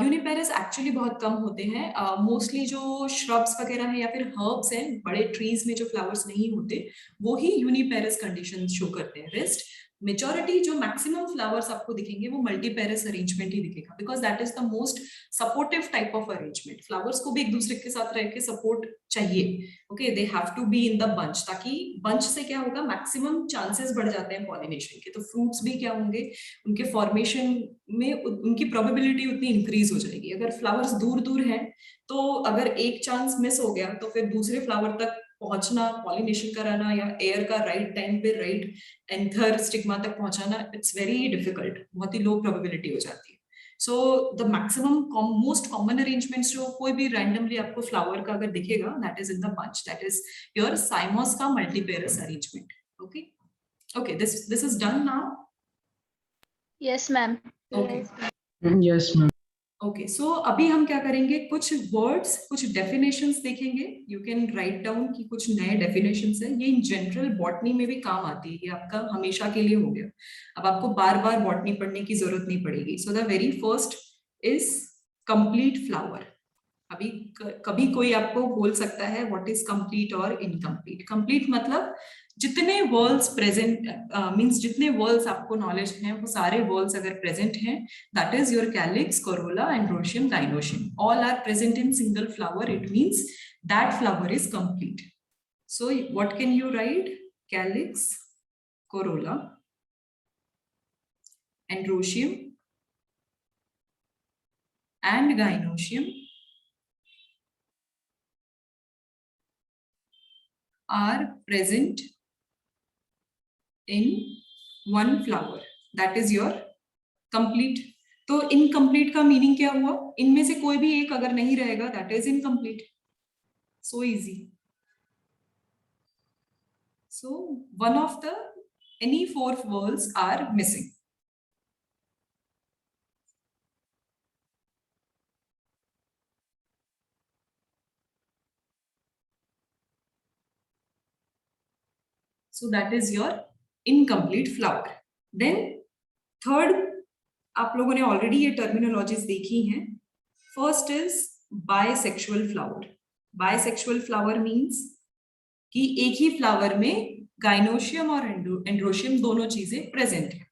यूनिपेरस एक्चुअली बहुत कम होते हैं। मोस्टली जो श्रब्स वगैरह है या फिर हर्ब्स हैं, बड़े ट्रीज में जो फ्लावर्स नहीं होते, वो ही यूनिपेरस कंडीशन शो करते हैं। रेस्ट मेजॉरिटी जो मैक्सिमम फ्लावर्स आपको दिखेंगे वो मल्टीपेरस अरेंजमेंट ही दिखेगा, because that is the most supportive type of arrangement. Flowers को भी एक दूसरे के साथ रह के सपोर्ट चाहिए। Okay, they have to be in the bunch, ताकि बंच से क्या होगा, मैक्सिमम चांसेस बढ़ जाते हैं पॉलिनेशन के। तो फ्रूट्स भी क्या होंगे, उनके फॉर्मेशन में उनकी प्रोबेबिलिटी उतनी इंक्रीज हो जाएगी। अगर फ्लावर्स दूर दूर हैं, तो अगर एक चांस मिस हो गया तो फिर दूसरे फ्लावर तक पहुंचना, पॉलिनेशन कराना, या एयर का राइट टाइम पे राइट एंथर स्टिग्मा तक पहुंचाना, इट्स वेरी डिफिकल्ट, बहुत ही लो प्रोबेबिलिटी हो जाती है। So the maximum most common arrangements जो कोई भी रैंडमली आपको फ्लावर का अगर दिखेगा, that is in the bunch, that is your cymose का multiparous arrangement. Okay okay, this is done now. Yes, ma'am. Okay Yes, ma'am. Okay, so अभी हम क्या करेंगे, कुछ वर्ड्स, कुछ डेफिनेशंस देखेंगे. यू कैन राइट डाउन कि कुछ नए डेफिनेशंस है. ये इन जनरल बॉटनी में भी काम आती है, ये आपका हमेशा के लिए हो गया. अब आपको बार बार बॉटनी पढ़ने की जरूरत नहीं पड़ेगी. So the very first is complete flower. अभी कभी कोई आपको बोल सकता है व्हाट इज कंप्लीट और इनकम्प्लीट. कंप्लीट मतलब जितने वर्ल्स प्रेजेंट, मींस जितने वर्ल्स आपको नॉलेज हैं वो सारे वर्ल्स अगर प्रेजेंट हैं, that is your calyx, corolla, androecium, gynoecium, all are present in single flower. It means that flower is complete. So what can you write? Calyx, corolla, androecium and gynoecium are present in one flower. That is your complete. तो incomplete का meaning क्या हुआ? इनमें से कोई भी एक अगर नहीं रहेगा, that is incomplete. So easy. So one of the any four vowels are missing. So that is your incomplete flower. Then third, आप लोगों ने ऑलरेडी ये टर्मिनोलॉजीज देखी हैं. First is bisexual flower. Bisexual flower means कि एक ही flower में gynoecium और एंड्रोशियम दोनों चीजें प्रेजेंट है.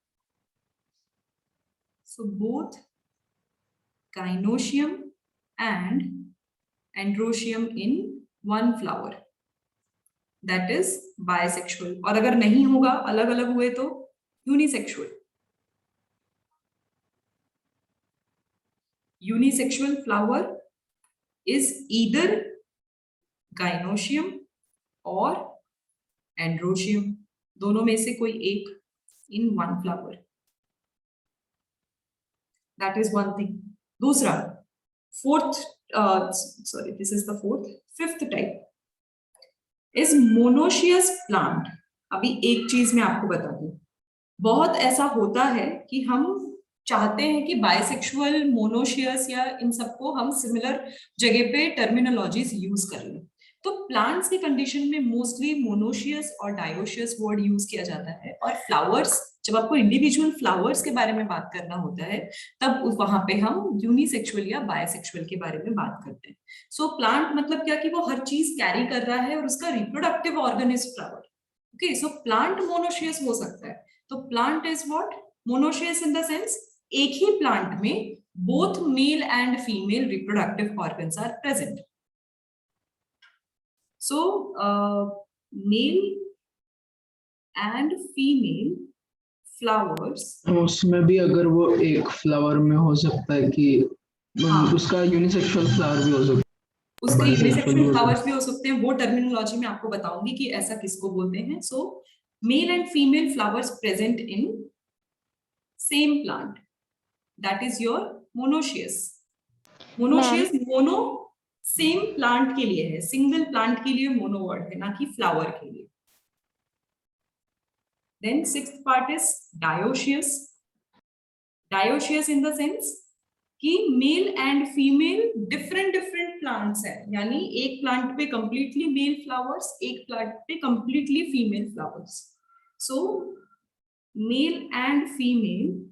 So both gynoecium and androecium in one flower, that is bisexual. और अगर नहीं होगा, अलग अलग हुए तो unisexual. Unisexual flower is either gynoecium or androecium, दोनों में से कोई एक in one flower. That is one thing. दूसरा, fourth, sorry, this is the fourth. Fifth type is monoecious plant. अभी एक चीज मैं आपको बता दूं, बहुत ऐसा होता है कि हम चाहते हैं कि बायसेक्सुअल, मोनोशियस या इन सबको हम सिमिलर जगह पे टर्मिनोलॉजीज यूज कर लें. तो प्लांट्स की कंडीशन में मोस्टली मोनोशियस और डायोशियस वर्ड यूज किया जाता है. और फ्लावर्स, जब आपको इंडिविजुअल फ्लावर्स के बारे में बात करना होता है, तब वहां पे हम यूनिसेक्सुअल या बायसेक्सुअल के बारे में बात करते हैं. सो प्लांट मतलब क्या कि वो हर चीज कैरी कर रहा है और उसका reproductive organ is flower. Okay, so plant monoecious हो सकता है. तो plant is what? Monoecious in the sense एक ही प्लांट में both male and female reproductive organs are present. So male and female flowers, उसमें भी अगर वो एक फ्लावर में हो सकता है कि उसका यूनिसेक्सुअल फ्लावर भी हो सकता है, उसके यूनिसेक्सुअल फ्लावर्स भी हो सकते हैं. वो टर्मिनोलॉजी में आपको बताऊंगी कि ऐसा किसको बोलते हैं. So male and female flowers present in same plant, that is your monoecious. Monoecious, mono same plant के लिए है, सिंगल प्लांट के लिए मोनो वर्ड है, ना कि फ्लावर के लिए. Then sixth part is dioecious. Dioecious in the sense कि mail and female different plants है, यानी एक प्लांट पे कंप्लीटली मेल फ्लावर्स, एक प्लांट पे completely female flowers. So male and female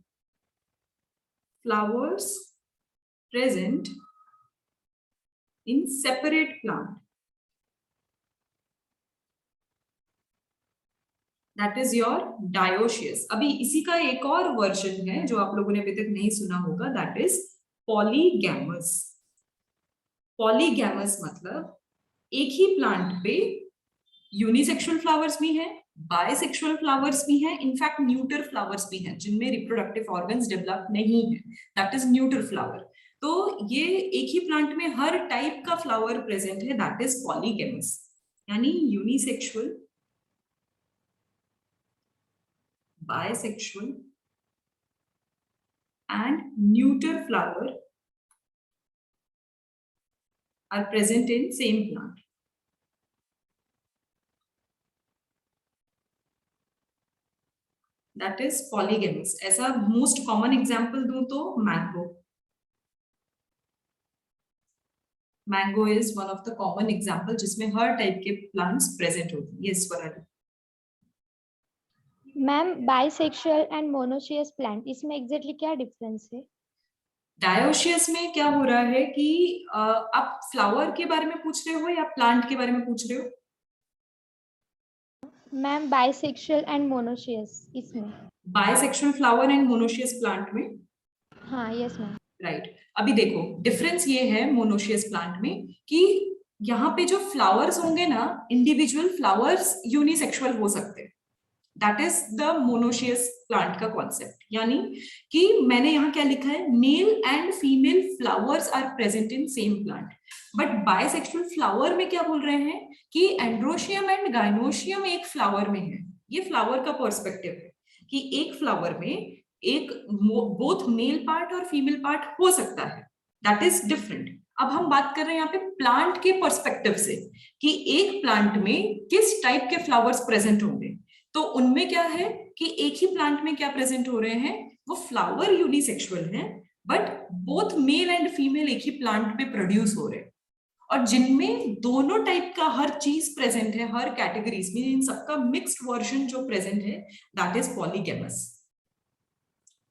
flowers present in separate plant, that is your dioecious. अभी इसी का एक और वर्जन है जो आप लोगों ने अभी तक नहीं सुना होगा, that is polygamous. Polygamous मतलब एक ही प्लांट पे यूनिसेक्सुअल फ्लावर्स भी हैं, बायसेक्सुअल फ्लावर्स भी हैं, इनफैक्ट न्यूटर फ्लावर्स भी हैं जिनमें रिप्रोडक्टिव ऑर्गन्स डेवलप नहीं है, दैट इज न्यूटर फ्लावर. तो ये एक ही प्लांट में हर टाइप का फ्लावर प्रेजेंट है, दैट इज पॉलीगैमस. यानी unisexual, bisexual and neuter flower are present in same plant. That is polygamous. ऐसा most common example दूं तो mango. Mango is one of the common example जिसमें हर type के plants present होते हैं. Yes, Varadi. Ma'am bisexual and monoecious plant इसमें exactly क्या difference है? डायोशियस में क्या हो रहा है कि आप फ्लावर के बारे में पूछ रहे हो या प्लांट के बारे में पूछ रहे हो? मैम बाइसेक्सुअल एंड मोनोशियस इसमें. Bisexual flower and monoecious plant में? हाँ यस मैम. राइट. अभी देखो डिफरेंस ये है मोनोशियस प्लांट में कि यहाँ पे जो फ्लावर्स होंगे ना, इंडिविजुअल फ्लावर्स यूनिसेक्सुअल हो सकते हैं. That is the monoecious plant का कॉन्सेप्ट. यानी कि मैंने यहाँ क्या लिखा है, male and female flowers are present in same plant. But bisexual flower में क्या बोल रहे हैं कि एंड्रोशियम एंड गाइनोशियम एक फ्लावर में है. ये फ्लावर का पर्सपेक्टिव है कि एक फ्लावर में एक बोथ मेल पार्ट और फीमेल पार्ट हो सकता है. That is different. अब हम बात कर रहे हैं यहाँ पे प्लांट के पर्सपेक्टिव से कि एक प्लांट में किस टाइप के फ्लावर्स प्रेजेंट होंगे. तो उनमें क्या है कि एक ही प्लांट में क्या प्रेजेंट हो रहे हैं, वो फ्लावर यूनिसेक्सुअल हैं, but both male and female एक ही प्लांट पे प्रोड्यूस हो रहे हैं. और जिनमें दोनों टाइप का हर चीज प्रेजेंट है, हर कैटेगरीज में इन सबका मिक्स्ड वर्जन जो प्रेजेंट है, दैट इज पॉलीगैमस.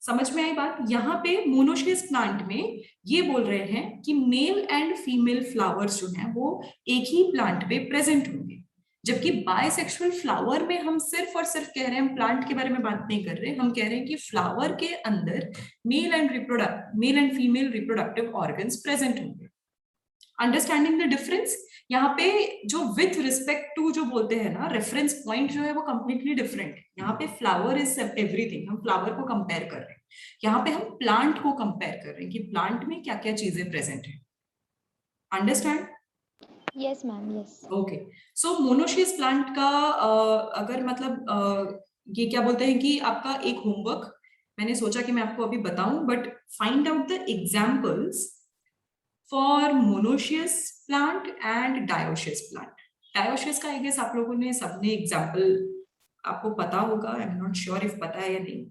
समझ में आई बात? यहाँ पे मोनोशियस प्लांट में ये बोल रहे हैं कि मेल एंड फीमेल फ्लावर्स जो हैं वो एक ही प्लांट पे प्रेजेंट होंगे. जबकि बाइसेक्सुअल फ्लावर में हम सिर्फ और सिर्फ कह रहे हैं, हम प्लांट के बारे में बात नहीं कर रहे, हम कह रहे हैं कि फ्लावर के अंदर male and female reproductive organs present होंगे. Understanding the difference. यहाँ पे जो विथ रिस्पेक्ट टू जो बोलते हैं ना, रेफरेंस पॉइंट जो है वो कंप्लीटली डिफरेंट है. यहाँ पे फ्लावर इज एवरीथिंग, हम फ्लावर को कंपेयर कर रहे हैं. यहाँ पे हम प्लांट को कंपेयर कर रहे हैं कि प्लांट में क्या क्या चीजें प्रेजेंट है. Understand? Yes ma'am. Yes. Okay. So monoecious plant का अगर मतलब ये क्या बोलते हैं कि आपका एक होमवर्क मैंने सोचा कि मैं आपको अभी बताऊं, but find out the examples for monoecious plant and dioecious plant. Dioecious का आई गेस आप लोगों ने सबने एग्जांपल आपको पता होगा. आई एम नॉट श्योर इफ पता है या नहीं.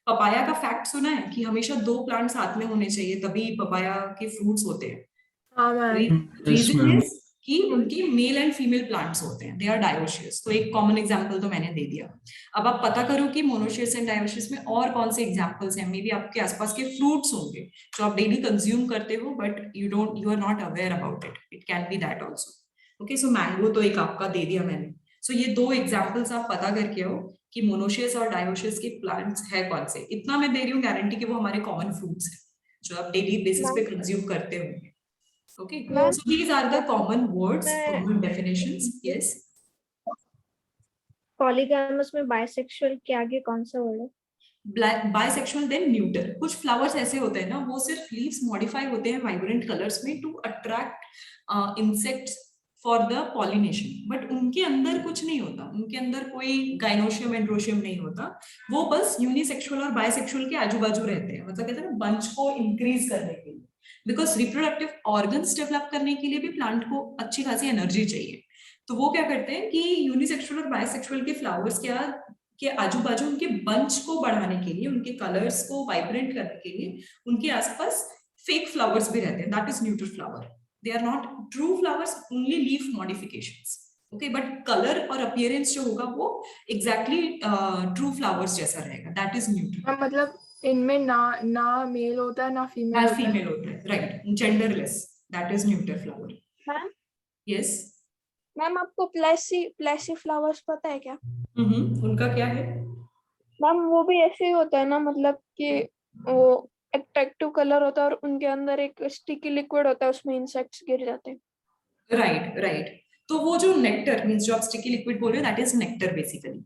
पपाया का फैक्ट सुना है कि हमेशा 2 प्लांट साथ में होने चाहिए तभी पपाया के फ्रूट्स होते हैं. रीजन इज कि उनके मेल एंड फीमेल प्लांट्स होते हैं, दे आर डायोशियस. तो एक कॉमन एग्जांपल तो मैंने दे दिया. अब आप पता करो कि मोनोशियस एंड डायोशियस में और कौन से एग्जांपल्स हैं. मे बी आपके आसपास के फ्रूट्स होंगे जो आप डेली कंज्यूम करते हो but you are not aware about it. It can be that also. Okay. So mango तो एक आपका दे दिया मैंने. सो ये 2 एग्जाम्पल्स आप पता करके आओ कि मोनोशियस और डायोशियस के प्लांट्स है कौन से. इतना मैं दे रही हूँ गारंटी कि वो हमारे कॉमन फ्रूट्स है जो आप डेली बेसिस पे कंज्यूम करते होंगे. Okay, so these are the common words, common definitions. Yes. Polygamous में बाइसेक्सुअल के आगे कौन सा वर्ड है? Bisexual then neuter. कुछ फ्लावर्स ऐसे होते हैं ना, वो सिर्फ लीव्स मॉडिफाई होते हैं वाइब्रेंट कलर्स में to attract insects for the pollination, but उनके अंदर कुछ नहीं होता. उनके अंदर कोई गाइनोशियम एंड्रोशियम नहीं होता. वो बस यूनिसेक्सुअल और बाइसेक्सुअल के आजू बाजू रहते हैं. मतलब कहते हैं ना, बंच को इंक्रीज करने के लिए. बिकॉज रिप्रोडक्टिव ऑर्गन्स डेवलप करने के लिए भी प्लांट को अच्छी खासी एनर्जी चाहिए. तो वो क्या करते हैं कि यूनिसेक्सुअल और बाइसेक्सुअल के फ्लावर्स के आजू बाजू उनके बंच को बढ़ाने के लिए, उनके कलर्स को वाइब्रेंट करने के लिए उनके आसपास फेक फ्लावर्स भी रहते हैं. That is neuter flower. They are not true flowers, only leaf modifications. Okay. But colour और अपीयरेंस जो होगा वो एग्जैक्टली ट्रू फ्लावर्स जैसा रहेगा. That is neuter. मतलब इनमें ना मेल होता है ना फीमेल होता है. Right. Genderless. That is neuter flower. Ma'am. Yes ma'am, आपको प्लेसी फ्लावर्स पता है क्या? उनका क्या है मैम? वो भी ऐसे ही होता है ना, मतलब कि वो अट्रैक्टिव कलर होता है और उनके अंदर एक स्टिकी लिक्विड होता है, उसमें इंसेक्ट्स गिर जाते हैं. राइट. तो वो जो नेक्टर मींस जो आप स्टिकी लिक्विड बोल रहे हो, दैट इज नेक्टर बेसिकली.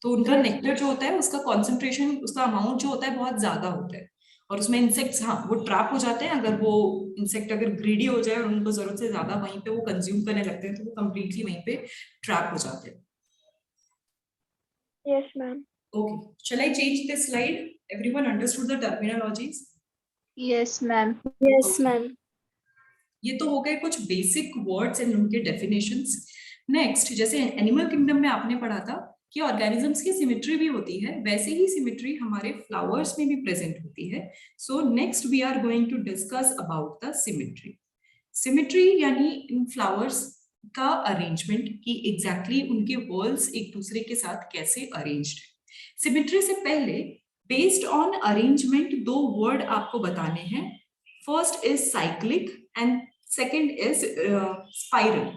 तो उनका नेक्टर जो होता है उसका कॉन्सेंट्रेशन, उसका अमाउंट जो होता है बहुत ज्यादा होता है. और उसमें इंसेक्ट्स, हाँ, वो ट्रैप हो जाते हैं. अगर वो इंसेक्ट अगर ग्रीडी हो जाए और उनको जरूरत से ज्यादा वहीं पे वो कंज्यूम करने लगते हैं तो वो कंप्लीटली वहीं पे ट्रैप हो जाते हैं. Yes ma'am. Okay, shall I change this slide? Everyone understood the terminologies? Yes, ma'am. Yes, ma'am. ये तो हो गए कुछ बेसिक वर्ड्स एंड उनके डेफिनेशंस। नेक्स्ट, जैसे एनिमल किंगडम में आपने पढ़ा था कि ऑर्गेनिजम्स की सिमेट्री भी होती है, वैसे ही सिमेट्री हमारे फ्लावर्स में भी प्रेजेंट होती है। So next we are going to discuss about the symmetry. Symmetry यानी इन फ्लावर्स का अरेंजमेंट, कि एग्जैक्टली उनके वर्ल्स एक दूसरे के साथ कैसे अरेंज्ड है। सिमेट्री से पहले बेस्ड ऑन अरेंजमेंट दो वर्ड आपको बताने हैं। First is cyclic and second is spiral.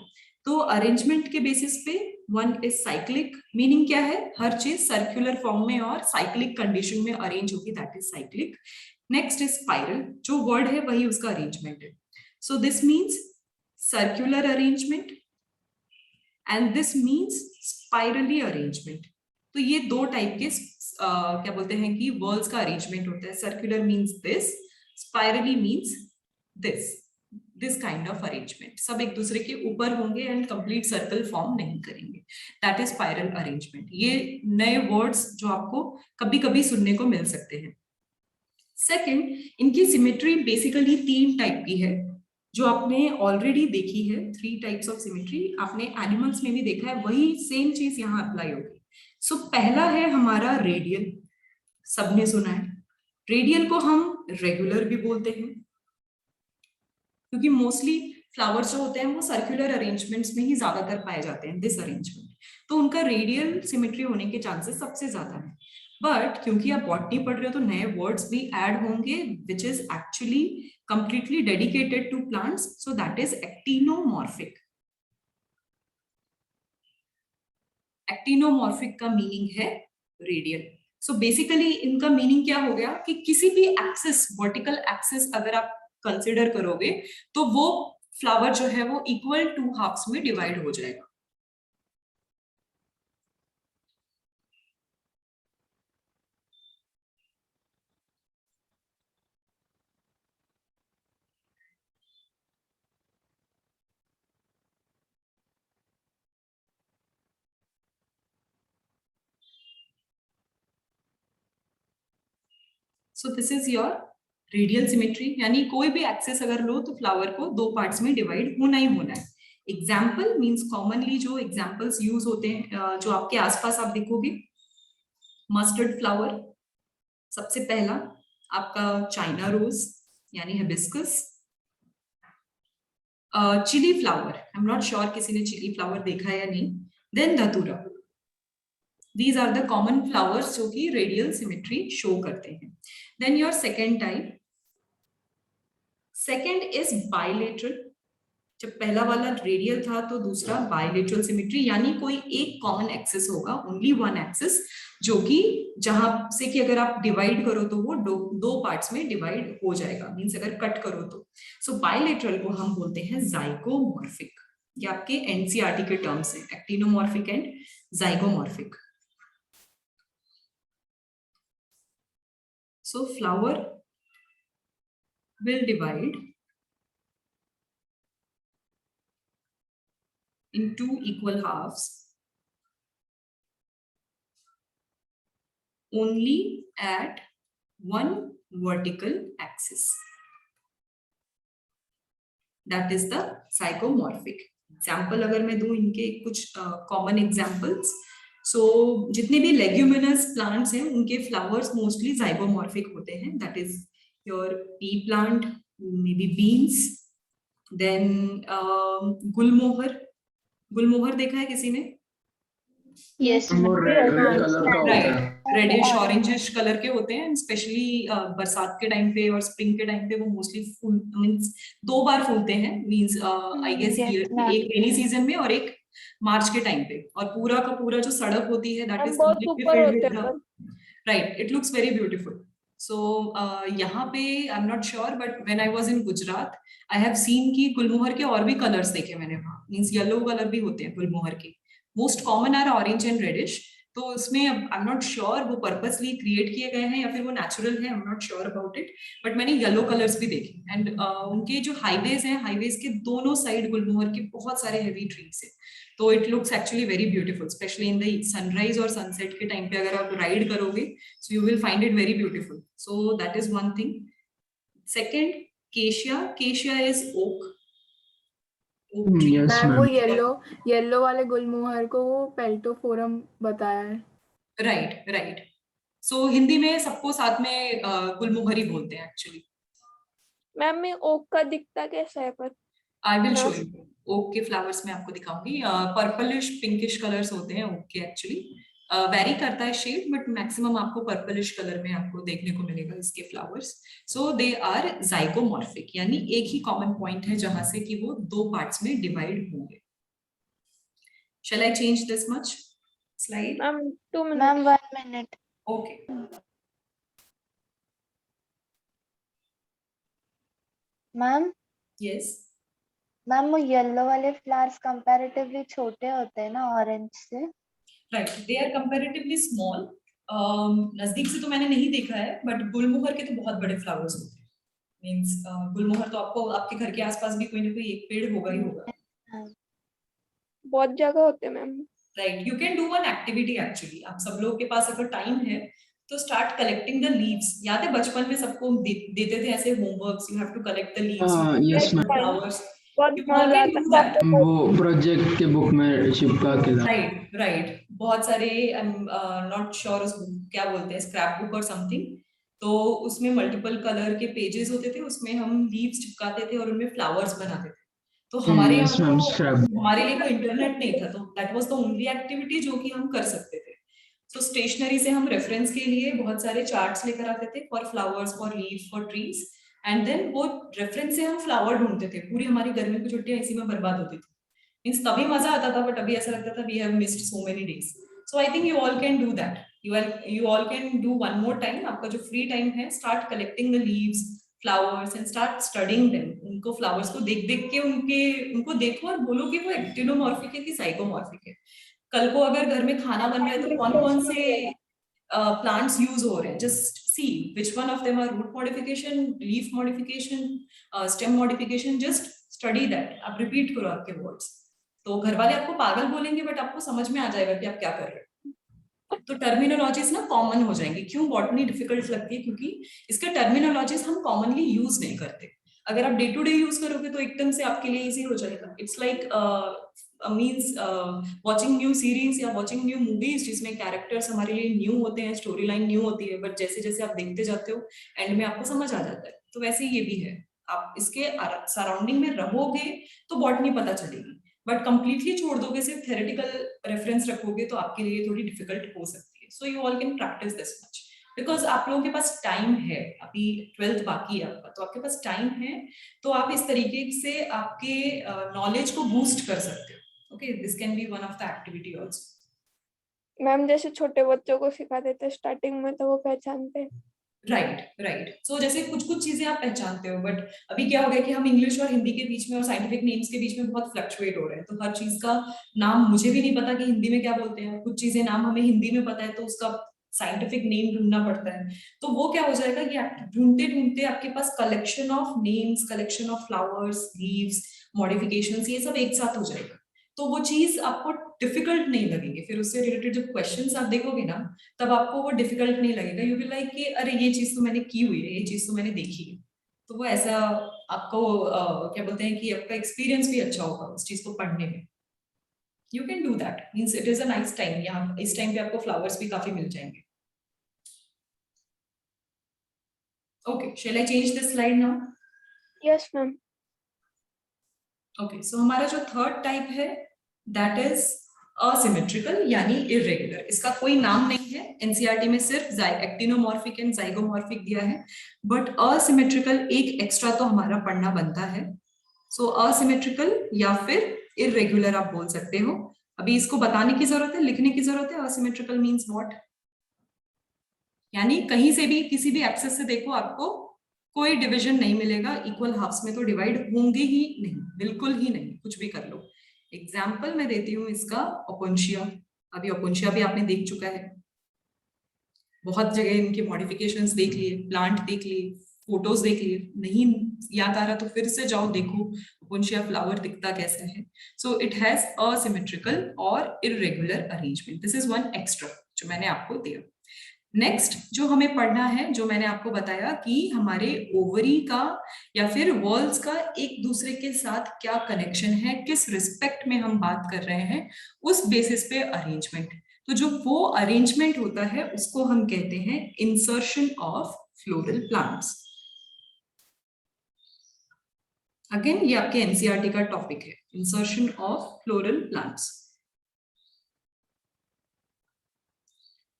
तो अरेंजमेंट के बेसिस पे वन इज साइक्लिक, मीनिंग क्या है, हर चीज सर्कुलर फॉर्म में और साइक्लिक कंडीशन में अरेंज होगी, that is cyclic. Next is spiral, जो वर्ड है वही उसका अरेंजमेंट है। So this means circular arrangement and this means spirally arrangement. तो ये दो टाइप के क्या बोलते हैं कि वर्ल्स का अरेंजमेंट होता है। Circular means this, spirally means this kind of arrangement. सब एक दूसरे के ऊपर होंगे एंड कंप्लीट सर्कल फॉर्म नहीं करेंगे, दैट इज स्पाइरल अरेंजमेंट। ये नए वर्ड्स जो आपको कभी कभी सुनने को मिल सकते हैं। सेकंड, इनकी सिमेट्री बेसिकली 3 टाइप की है जो आपने ऑलरेडी देखी है। 3 टाइप्स ऑफ सिमेट्री आपने एनिमल्स में भी देखा है, वही सेम चीज यहाँ अप्लाई होगी। सो पहला है हमारा रेडियल, सबने सुना है। रेडियल को हम रेगुलर भी बोलते हैं क्योंकि मोस्टली फ्लावर्स जो होते हैं वो सर्कुलर अरेंजमेंट्स में ही ज्यादातर पाए जाते हैं, दिस अरेंजमेंट, तो उनका रेडियल सिमेट्री होने के चांसेस सबसे ज्यादा है। बट क्योंकि आप बॉटनी पढ़ रहे हो तो नए वर्ड्स भी ऐड होंगे which is actually completely dedicated to plants, so that is actinomorphic. Actinomorphic का मीनिंग है रेडियल। सो बेसिकली इनका मीनिंग क्या हो गया कि किसी भी एक्सिस, वर्टिकल एक्सिस अगर आप कंसिडर करोगे तो वो फ्लावर जो है वो इक्वल 2 हाफ्स में डिवाइड हो जाएगा। सो this is your radial symmetry, यानी कोई भी एक्सेस अगर लो तो फ्लावर को 2 पार्ट्स में डिवाइड होना ही होना है। एग्जाम्पल मीन्स कॉमनली जो एग्जाम्पल्स यूज होते हैं, जो आपके आसपास आप देखोगे, मस्टर्ड फ्लावर सबसे पहला, आपका चाइना रोज यानी hibiscus, chili flower, I am not sure किसी ने चिली फ्लावर देखा है या नहीं, देन धतूरा। These are the common flowers जो कि रेडियल सिमेट्री शो करते हैं। Then your second type, second is bilateral। जब पहला वाला रेडियल था तो दूसरा बायलेटरल सिमेट्री, यानी कोई एक कॉमन एक्सिस होगा, ओनली वन एक्सिस, जो कि जहां से कि अगर आप डिवाइड करो तो वो दो पार्ट्स में डिवाइड हो जाएगा, मींस अगर कट करो तो। सो बायलेटरल को हम बोलते हैं जाइगोमॉर्फिक। ये आपके एनसीईआरटी के टर्म्स हैं, actinomorphic and zygomorphic. So flower will divide in 2 equal halves only at one vertical axis. That is the zygomorphic. Example अगर मैं दूं इनके कुछ common examples, सो जितने भी लेग्यूमिनस प्लांट्स हैं उनके फ्लावर्स मोस्टली जाइगोमॉर्फिक होते हैं, that is your pea plant, maybe beans, then gulmohar. गुलमोहर देखा है किसी ने? Yes, रेडिश ऑरेंजिश कलर के होते हैं, स्पेशली बरसात के टाइम पे और स्प्रिंग के टाइम पे वो मोस्टली फूल मींस 2 बार फूलते हैं, मींस आई गेस एक रेनी सीजन में और एक मार्च के टाइम पे, और पूरा का पूरा जो सड़क होती है that is completely filled with, right, it looks very beautiful. So यहाँ पे I am not sure but when I was in Gujarat I have seen कि गुलमोहर के और भी कलर्स देखे मैंने वहाँ, मींस येलो कलर भी होते हैं गुलमोहर के। Most common are orange and reddish. तो उसमें अब आई एम नॉट श्योर वो पर्पसली क्रिएट किए गए हैं या फिर वो नेचुरल है, I am not sure about it, but मैंने येलो कलर्स भी देखे। एंड उनके जो हाईवेज हैं, हाईवेज के दोनों साइड गुलमोहर के बहुत सारे हेवी ट्रीज है, तो it looks actually very beautiful, specially in the sunrise और सनसेट के टाइम पे अगर आप राइड करोगे, so you will find it very beautiful. So that is one thing. Second, cassia. Cassia is oak. Yes ma'am वो ma'am. Yellow वाले गुलमोहर को वो पेल्टोफोरम बताया है। Right right. सो हिंदी में सबको साथ में गुलमोहर ही बोलते हैं एक्चुअली। मैम में ओक का दिखता कैसा है पर? I will show you. Oak के फ्लावर्स में आपको दिखाऊंगी। पर्पलिश पिंकिश कलर्स होते हैं ओक के एक्चुअली, वेरी करता है शेड, बट मैक्सिमम आपको पर्पलिश कलर में आपको देखने को मिलेगा इसके flowers. So they are zygomorphic, यानी एक ही कॉमन पॉइंट है जहां से कि वो दो पार्ट्स में डिवाइड होंगे। Shall I change this much slide? Ma'am 2 minute. Ma'am 1 minute. Okay. Ma'am Yes. Ma'am वो येलो वाले फ्लावर्स कंपैरेटिवली छोटे होते हैं ना ऑरेंज से? Right. They are comparatively small. नजदीक से तो मैंने नहीं देखा है, बट गुलमोहर के तो बहुत बड़े फ्लावर्स होते हैं। मींस गुलमोहर तो आपको आपके घर के आसपास भी कोई ना कोई एक पेड़ होगा ही होगा। बहुत जगह होते हैं ma'am. Right, you can do one activity actually. आप सब लोग के पास अगर टाइम है तो स्टार्ट कलेक्टिंग द लीव्स। याद है बचपन में सबको देते थे ऐसे homeworks, you have to collect the leaves, yes ma'am. Flowers. बहुत You all मजा can do आता that. है। वो प्रोजेक्ट के बुक में चिपका के ला। Right right. बहुत सारे आई एम नॉट श्योर उस क्या बोलते हैं, स्क्रैप बुक और समथिंग, तो उसमें मल्टीपल कलर के पेजेस होते थे, उसमें हम लीव्स चिपकाते थे और उनमें फ्लावर्स बनाते थे। तो हमारे yes, यहाँ ma'am, तो scrap. हमारे लिए कोई इंटरनेट नहीं था, तो that was the only activity जो कि हम कर सकते थे। तो स्टेशनरी से हम रेफरेंस के लिए बहुत सारे चार्ट्स लेकर आते थे for flowers, for leaves, for trees, and then वो रेफरेंस से हम फ्लावर ढूंढते थे। पूरी हमारी गर्मी की छुट्टियां इसी में बर्बाद होती थी। मींस तभी मजा आता था, बट अभी ऐसा लगता था we have missed so many days. So I think you all can do that. You all can do one more time. आपका जो फ्री टाइम है, start collecting the leaves, flowers and start studying them. उनको flowers को देख देख के उनको देखो और बोलो कि वो एक्टिनोमॉर्फिक है कि साइकोमॉर्फिक है। कल को अगर घर में खाना बन रहा है तो कौन कौन से प्लांट्स यूज हो रहे हैं, just see which one of them are root modification, leaf modification, stem modification. Just study that. आप रिपीट करो आपके वर्ड्स, तो घर वाले आपको पागल बोलेंगे बट आपको समझ में आ जाएगा कि आप क्या कर रहे हो। तो टर्मिनोलॉजीज ना कॉमन हो जाएंगी। क्यों बॉटनी डिफिकल्ट लगती है? क्योंकि इसके टर्मिनोलॉजीज हम कॉमनली यूज नहीं करते। अगर आप डे टू डे यूज करोगे तो एकदम से आपके लिए इजी हो जाएगा। It's like means watching new series या वॉचिंग न्यू मूवीज, जिसमें कैरेक्टर्स हमारे लिए न्यू होते हैं, स्टोरी लाइन न्यू होती है, बट जैसे जैसे आप देखते जाते हो एंड में आपको समझ आ जाता है। तो वैसे ये भी है, आप इसके सराउंडिंग में रहोगे तो बॉटनी पता चलेगी, बट कंप्लीटली छोड़ दोगे, सिर्फ थ्योरेटिकल रेफरेंस रखोगे तो आपके लिए थोड़ी डिफिकल्ट हो सकती है। So you all can practice this much, because आप लोगों के पास टाइम है। अभी 12th बाकी है आपका, तो आपके पास टाइम है, तो आप इस तरीके से आपके नॉलेज को बूस्ट कर सकते हो। Okay, this can be one of the activity also. Ma'am जैसे छोटे बच्चों को सिखा देते स्टार्टिंग में तो वो पहचानते हैं। Right right. सो जैसे कुछ कुछ चीजें आप पहचानते हो, बट अभी क्या हो गया कि हम इंग्लिश और हिंदी के बीच में और साइंटिफिक नेम्स के बीच में बहुत फ्लक्चुएट हो रहे हैं। तो हर चीज का नाम मुझे भी नहीं पता कि हिंदी में क्या बोलते हैं। कुछ चीजें नाम हमें हिंदी में पता है तो उसका साइंटिफिक नेम ढूंढना पड़ता है। तो वो क्या हो जाएगा, ये ढूंढते ढूंढते आपके पास collection of names, collection of flowers, leaves, modifications, ये सब एक साथ हो जाएगा। तो वो चीज आपको डिफिकल्ट नहीं लगेगी। फिर उससे रिलेटेड जब क्वेश्चंस आप देखोगे ना, तब आपको वो डिफिकल्ट नहीं लगेगा। यू विल लाइक कि अरे ये चीज तो मैंने की हुई है, ये चीज तो मैंने देखी है। तो वो ऐसा आपको क्या बोलते हैं कि आपका एक्सपीरियंस भी अच्छा होगा उस चीज को पढ़ने में। You can do that, means it is a nice time. यहाँ इस टाइम पे आपको फ्लावर्स भी काफी मिल जाएंगे। Okay, shall I change this slide now? Yes ma'am. Okay, so हमारा जो थर्ड टाइप है दैट इज असिमेट्रिकल यानी इरेगुलर। इसका कोई नाम नहीं है, एनसीईआरटी में सिर्फ एक्टिनोमॉर्फिक एंड जाइगोमॉर्फिक दिया है, बट असिमेट्रिकल एक एक्स्ट्रा तो हमारा पढ़ना बनता है। सो असिमेट्रिकल या फिर इरेगुलर आप बोल सकते हो। अभी इसको बताने की जरूरत है, लिखने की जरूरत है। असिमेट्रिकल मीन्स व्हाट, यानी कहीं से भी किसी भी एक्सेस से देखो आपको कोई डिवीजन नहीं मिलेगा। इक्वल हाफ्स में तो डिवाइड होंगे ही नहीं, बिल्कुल ही नहीं, कुछ भी कर लो। एग्जाम्पल मैं देती हूँ इसका, ओपोन्शिया। अभी ओपुंशिया भी आपने देख चुका है, बहुत जगह इनके मॉडिफिकेशंस देख लिए, प्लांट देख लिए, फोटोज देख लिए, नहीं याद आ रहा तो फिर से जाओ देखो ओपुंशिया फ्लावर दिखता कैसा है. सो इट हैज असिमेट्रिकल और irregular arrangement. This is one extra जो मैंने आपको दिया. नेक्स्ट जो हमें पढ़ना है, जो मैंने आपको बताया कि हमारे ओवरी का या फिर वॉल्स का एक दूसरे के साथ क्या कनेक्शन है, किस रिस्पेक्ट में हम बात कर रहे हैं, उस बेसिस पे अरेंजमेंट. तो जो वो अरेंजमेंट होता है उसको हम कहते हैं insertion of floral plants. Again ये आपके एनसीईआरटी का टॉपिक है, insertion of floral plants.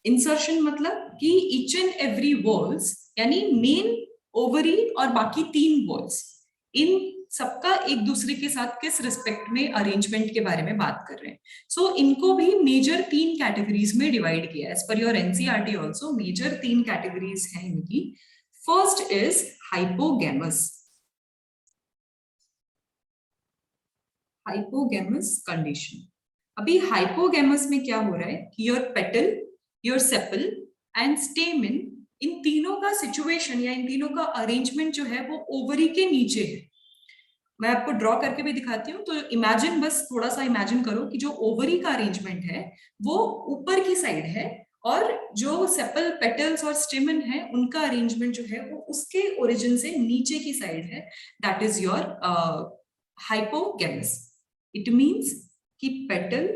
Insertion मतलब कि ईच एंड एवरी वॉल्स यानी मेन ओवरी और बाकी 3 वॉल्स, इन सबका एक दूसरे के साथ किस रिस्पेक्ट में अरेंजमेंट के बारे में बात कर रहे हैं. सो इनको भी मेजर 3 कैटेगरीज में डिवाइड किया है. एज पर your NCERT also major 3 categories हैं इनकी. First is hypogynous. Hypogynous condition. अभी हाइपोगैमस में क्या हो रहा है कि your petal, your sepal and stamen, इन तीनों का सिचुएशन या इन तीनों का अरेंजमेंट जो है वो ओवरी के नीचे है. मैं आपको ड्रॉ करके भी दिखाती हूँ. तो इमेजिन, बस थोड़ा सा इमेजिन करो कि जो ओवरी का अरेंजमेंट है वो ऊपर की साइड है और जो सेपल, पेटल्स और स्टेमन है उनका अरेंजमेंट जो है वो उसके ओरिजिन से नीचे की साइड है. That is your hypogynous. It means कि petal,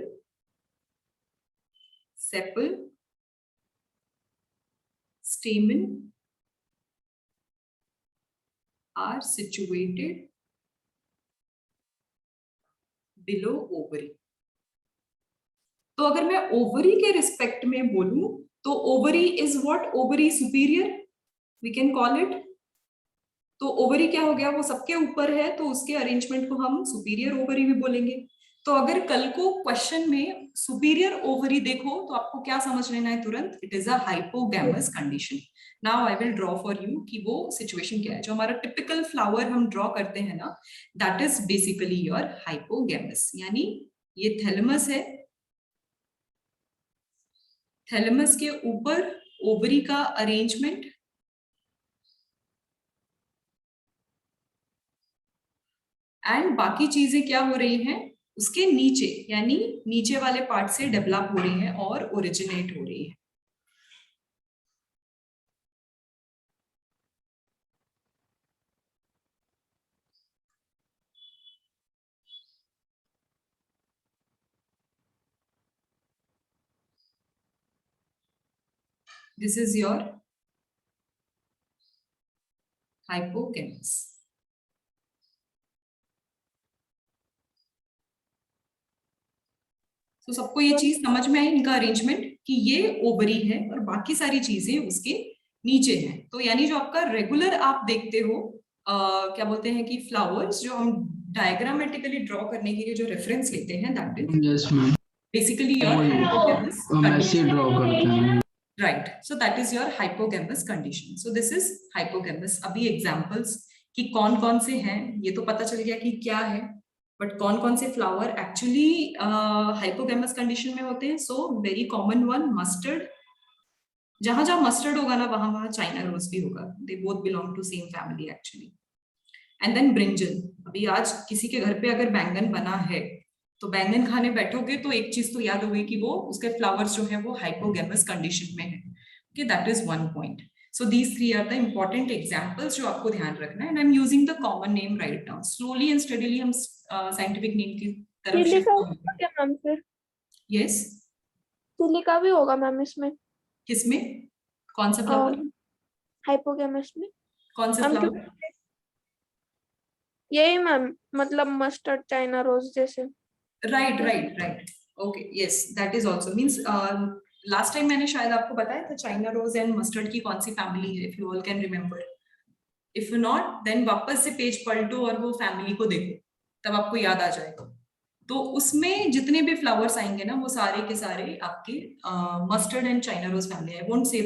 sepal, stamen are situated below ovary. तो अगर मैं ओवरी के रिस्पेक्ट में बोलूं तो ovary is what? Ovary superior we can call it. तो ओवरी क्या हो गया? वो सबके ऊपर है, तो उसके अरेंजमेंट को हम सुपीरियर ओवरी भी बोलेंगे. तो अगर कल को क्वेश्चन में सुपीरियर ओवरी देखो तो आपको क्या समझ लेना है तुरंत? It is a hypogynous condition. Now I will draw for you कि वो सिचुएशन क्या है. जो हमारा टिपिकल फ्लावर हम ड्रॉ करते हैं ना, दैट इज बेसिकली योर हाइपोगैमस. यानी ये थैलेमस है, थैलेमस के ऊपर ओवरी का अरेंजमेंट, एंड बाकी चीजें क्या हो रही हैं उसके नीचे, यानी नीचे वाले पार्ट से डेवलप हो रही हैं और ओरिजिनेट हो रही है. This is your hypocampus. तो सबको ये चीज समझ में आई, इनका अरेंजमेंट, कि ये ओवरी है और बाकी सारी चीजें उसके नीचे हैं. तो यानी जो आपका रेगुलर आप देखते हो क्या बोलते हैं कि फ्लावर्स जो हम डायग्रामेटिकली ड्रॉ करने के लिए जो रेफरेंस लेते हैं, that is basically your hypogynous condition. Draw करते हैं. Right. So that is your hypogynous condition. So this is hypogynous. अभी एग्जांपल्स कि कौन कौन से हैं ये तो पता चल गया कि क्या है, बट कौन कौन से फ्लावर एक्चुअली हाइपोगैमस कंडीशन में होते हैं. So very common one, mustard. जहां जहां मस्टर्ड होगा ना वहां वहां चाइना रोज भी होगा. They both belong to same family actually. And then brinjal. अभी आज किसी के घर पे अगर बैंगन बना है तो बैंगन खाने बैठोगे तो एक चीज तो याद होगी कि वो उसके फ्लावर्स जो है वो हाइपोगैमस कंडीशन में है. Okay, that is one point. So these 3 are the important examples जो आपको ध्यान रखना है. And I am using the common name right now. Slowly and steadily हम साइंटिफिक नेम की तरफ शिफ्ट होंगे. क्या मैम फिर? यस. सिलिका भी होगा मैम इसमें? किसमें? कौन सा फ्लावर? हाइपोगैमस में. कौन सा फ्लावर? यही मैम, मतलब मस्टर्ड, चाइना रोज जैसे. Right right right. Okay, yes, that is also means last time मैंने शायद आपको बताया था चाइना रोज एंड मस्टर्ड की कौन सी फैमिली है, if you all can remember. If not then वापस से पेज पलटो और वो फैमिली को देखो, तब आपको याद आ जाएगा. तो उसमें जितने भी फ्लावर्स आएंगे ना वो सारे के सारे आपके mustard and China rose family. I won't say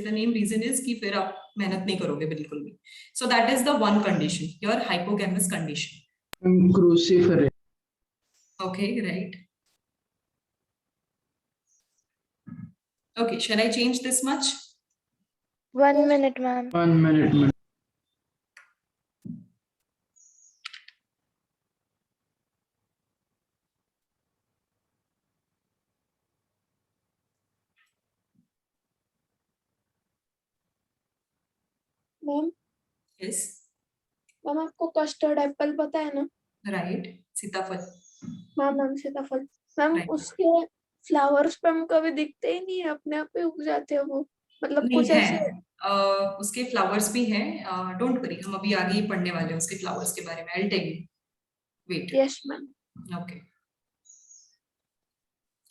the name. Reason is कि फिर आप मेहनत नहीं करोगे बिल्कुल भी. So that is the one condition, your hypogynous condition. Cruciferae. Okay, right. Okay, shall I change this much? 1 minute, ma'am. 1 minute, ma'am. Ma'am Yes. Ma'am आपको custard Apple पता है ना? Right. सीताफल. मैम सीताफल मैम Right. उसके flowers पे हम कभी दिखते ही नहीं है, अपने आप ही उग जाते हैं वो, मतलब नहीं कुछ है, ऐसे। उसके फ्लावर्स भी हैं. डोंट वरी, हम अभी आगे ही पढ़ने वाले हैं उसके फ्लावर्स के बारे में. I'll tell you. Wait. Yes ma'am. Okay.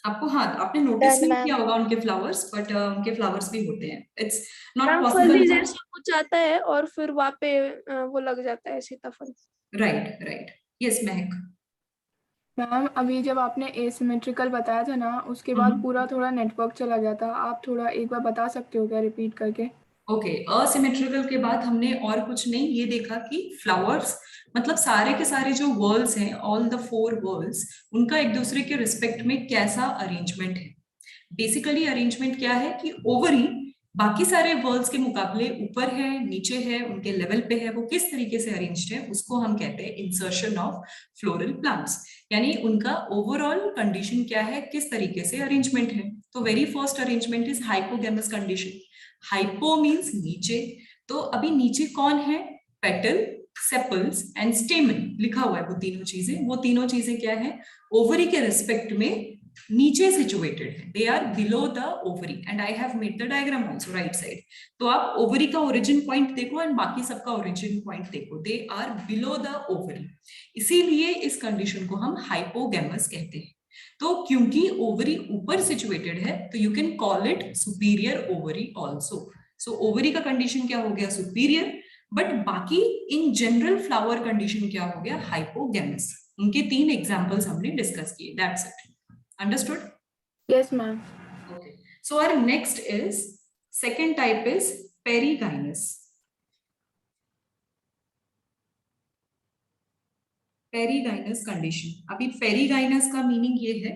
आपको, हाँ, आपने नोटिस Done, नहीं ma'am. किया होगा उनके फ्लावर्स, बट उनके फ्लावर्स भी होते हैं. It's not ma'am possible. फली जैसा कुछ आता है और फिर वहाँ पे वो लग जाता है सीताफल. Right, right. यस महक. मैम अभी जब आपने एसिमेट्रिकल बताया था ना, उसके बाद पूरा थोड़ा नेटवर्क चला गया था. आप थोड़ा एक बार बता सकते हो क्या, रिपीट करके? ओके, असिमेट्रिकल के बाद हमने और कुछ नहीं ये देखा कि फ्लावर्स मतलब सारे के सारे जो वर्ल्स हैं, ऑल द 4 वर्ल्स, उनका एक दूसरे के रिस्पेक्ट में कैसा अरेंजमेंट है. बेसिकली अरेंजमेंट क्या है कि ओवरी बाकी सारे वर्ल्स के मुकाबले ऊपर है, नीचे है, उनके लेवल पे है, वो किस तरीके से अरेंज्ड है, उसको हम कहते हैं इंसर्शन ऑफ फ्लोरल प्लांट्स. यानी उनका ओवरऑल कंडीशन क्या है, किस तरीके से अरेंजमेंट है. तो very first arrangement is hypogynous condition. Hypo means नीचे. तो अभी नीचे कौन है? पेटल, सेपल्स एंड स्टेमन लिखा हुआ है. वो तीनों चीजें क्या है? ओवरी के रिस्पेक्ट में नीचे सिचुएटेड है. They are below the ovary and I have made the diagram also right side. तो आप ओवरी का ओरिजिन पॉइंट देखो एंड बाकी सबका ओरिजिन पॉइंट देखो. They are below the ovary. इसीलिए इस कंडीशन को हम हाइपोगेमस कहते हैं. तो क्योंकि ओवरी ऊपर सिचुएटेड है तो you can call it superior ovary also. So ovary का कंडीशन क्या हो गया? सुपीरियर. बट बाकी इन जनरल फ्लावर कंडीशन क्या हो गया? हाइपोगेमस. उनके 3 एग्जांपल्स हमने डिस्कस किए. That's it. Understood? Yes, ma'am. Okay. So our next is, second type is perigynous. Perigynous condition. अभी पेरीगाइनस का मीनिंग ये है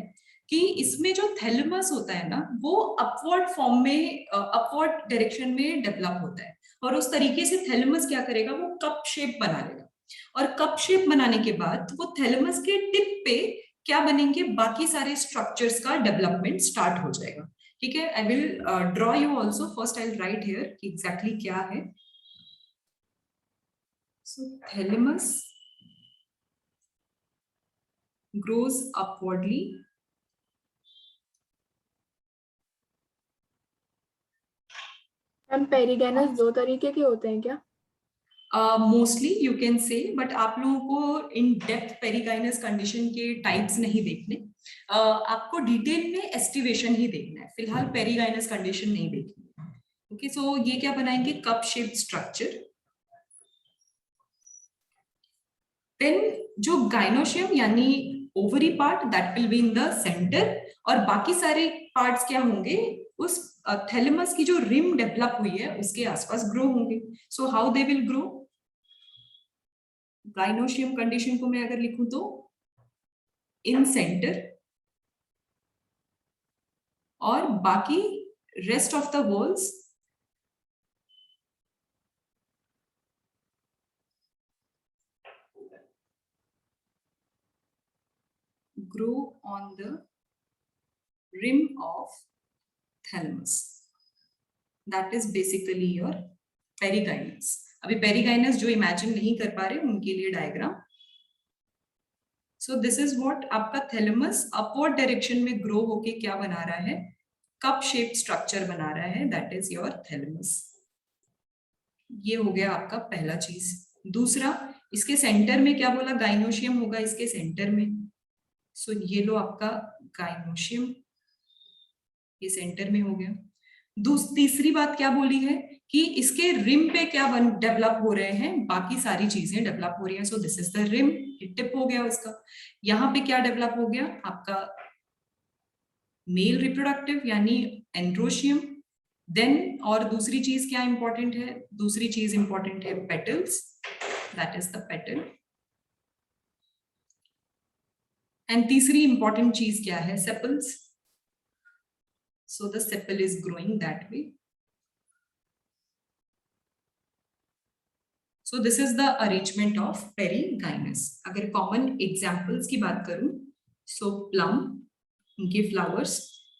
कि इसमें जो थैलेमस होता है ना, वो अपवर्ड फॉर्म में, अपवर्ड डायरेक्शन में डेवलप होता है. और उस तरीके से थैलेमस क्या करेगा? वो कप शेप बना लेगा. और कप शेप बनाने के बाद वो थैलेमस के टिप पे क्या बनेंगे? बाकी सारे स्ट्रक्चर्स का डेवलपमेंट स्टार्ट हो जाएगा. ठीक है, आई will draw you also. First I will write here कि एग्जैक्टली क्या है. सो थैलेमस grows upwardly मैम पेरिगैनस 2 तरीके के होते हैं क्या? मोस्टली यू कैन से, बट आप लोगों को इन डेप्थ पेरिगाइनस कंडीशन के टाइप्स नहीं देखने. आपको डिटेल में एस्टिवेशन ही देखना है. फिलहाल पेरिगाइनस कंडीशन नहीं देखनी. ओके, सो ये क्या बनाएंगे? Cup shaped structure. देन जो गाइनोशियम यानी ovary part, that will be in the centre. और बाकी सारे पार्ट्स क्या होंगे? उस थैलेमस की जो रिम डेवलप हुई है उसके आसपास ग्रो होंगे. So how they will grow? Gynoecium condition को मैं अगर लिखूं तो इन सेंटर, और बाकी rest of the walls grow on the rim of thalamus. That is basically your perigynous. अभी पेरिगाइनस जो इमेजिन नहीं कर पा रहे उनके लिए diagram. So this is what आपका थैलेमस अपवर्ड डायरेक्शन में ग्रो होके क्या बना रहा है? कप शेप स्ट्रक्चर बना रहा है. That is your thalamus. ये हो गया आपका पहला चीज. दूसरा, इसके सेंटर में क्या बोला? गाइनोशियम होगा इसके सेंटर में. सो ये लो आपका गाइनोशियम, ये सेंटर में हो गया. तीसरी बात क्या बोली है कि इसके रिम पे क्या डेवलप हो रहे हैं? बाकी सारी चीजें डेवलप हो रही हैं. So this is the rim. Tip हो गया उसका. यहाँ पे क्या डेवलप हो गया? आपका मेल रिप्रोडक्टिव यानी एंड्रोशियम. देन और दूसरी चीज क्या इंपॉर्टेंट है? दूसरी चीज इंपॉर्टेंट है petals. That is the petal. And तीसरी इंपॉर्टेंट चीज क्या है? Sepals. so the sepal is growing that way. So this is the arrangement of perigynous. अगर common examples की बात करूं, so plum, उनके flowers,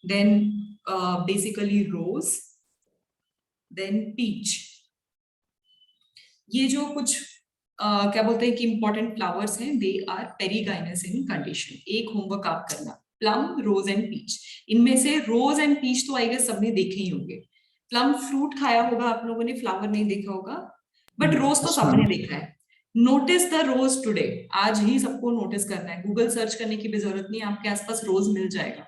then basically rose, then peach. ये जो कुछ क्या बोलते हैं कि important flowers हैं, they are perigynous in condition. एक homework आप करना, plum, rose and peach. इनमें से rose and peach तो I guess सबने देखे ही होंगे. plum fruit खाया होगा आप लोगों ने, flower नहीं देखा होगा. बट रोज तो सबने देखा है. Notice the rose today. आज ही सबको नोटिस करना है. गूगल सर्च करने की भी जरूरत नहीं, आपके आसपास रोज मिल जाएगा.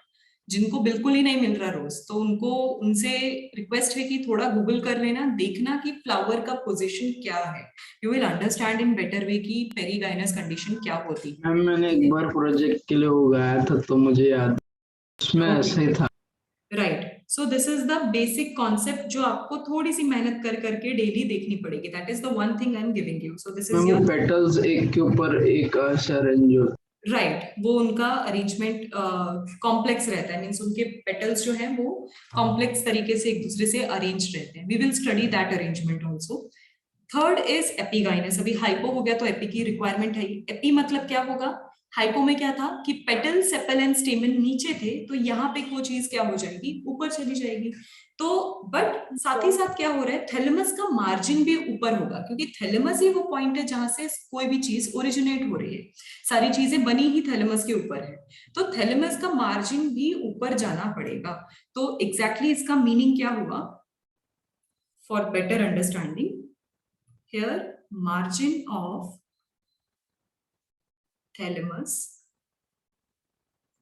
जिनको बिल्कुल ही नहीं मिल रहा रोज, तो उनको उनसे रिक्वेस्ट है कि थोड़ा गूगल कर लेना, देखना कि फ्लावर का पोजीशन क्या है. You will understand in better वे कि पेरिगाइनस कंडीशन क्या होती है. मैंने एक बार प्रोजेक्ट के लिए उगाया था तो मुझे याद, उसमें ऐसे ही था. Right. So this is the basic concept जो आपको थोड़ी सी मेहनत कर करके डेली देखनी पड़ेगी. That is the one thing I am giving you. So this is your petals एक के ऊपर एक अरेंज. राइट. वो उनका अरेंजमेंट कॉम्प्लेक्स रहता है. मींस उनके पेटल्स जो हैं वो कॉम्प्लेक्स तरीके से एक दूसरे से अरेंज रहते हैं. We will study that arrangement also. Third is epigynous. अभी हाइपो हो गया तो एपी की रिक्वायरमेंट है. एपी मतलब क्या होगा? हाइपो में क्या था कि पेटल, सेपल एंड स्टेमन नीचे थे, तो यहाँ पे वो चीज क्या हो जाएगी? ऊपर चली जाएगी. तो बट साथ ही साथ क्या हो रहा है? थैलेमस का मार्जिन भी ऊपर होगा, क्योंकि थैलेमस ही वो पॉइंट है जहां से कोई भी चीज ओरिजिनेट हो रही है. सारी चीजें बनी ही थैलेमस के ऊपर है, तो थैलेमस का मार्जिन भी ऊपर जाना पड़ेगा. तो एग्जैक्टली इसका मीनिंग क्या हुआ? For better understanding, here margin of thalamus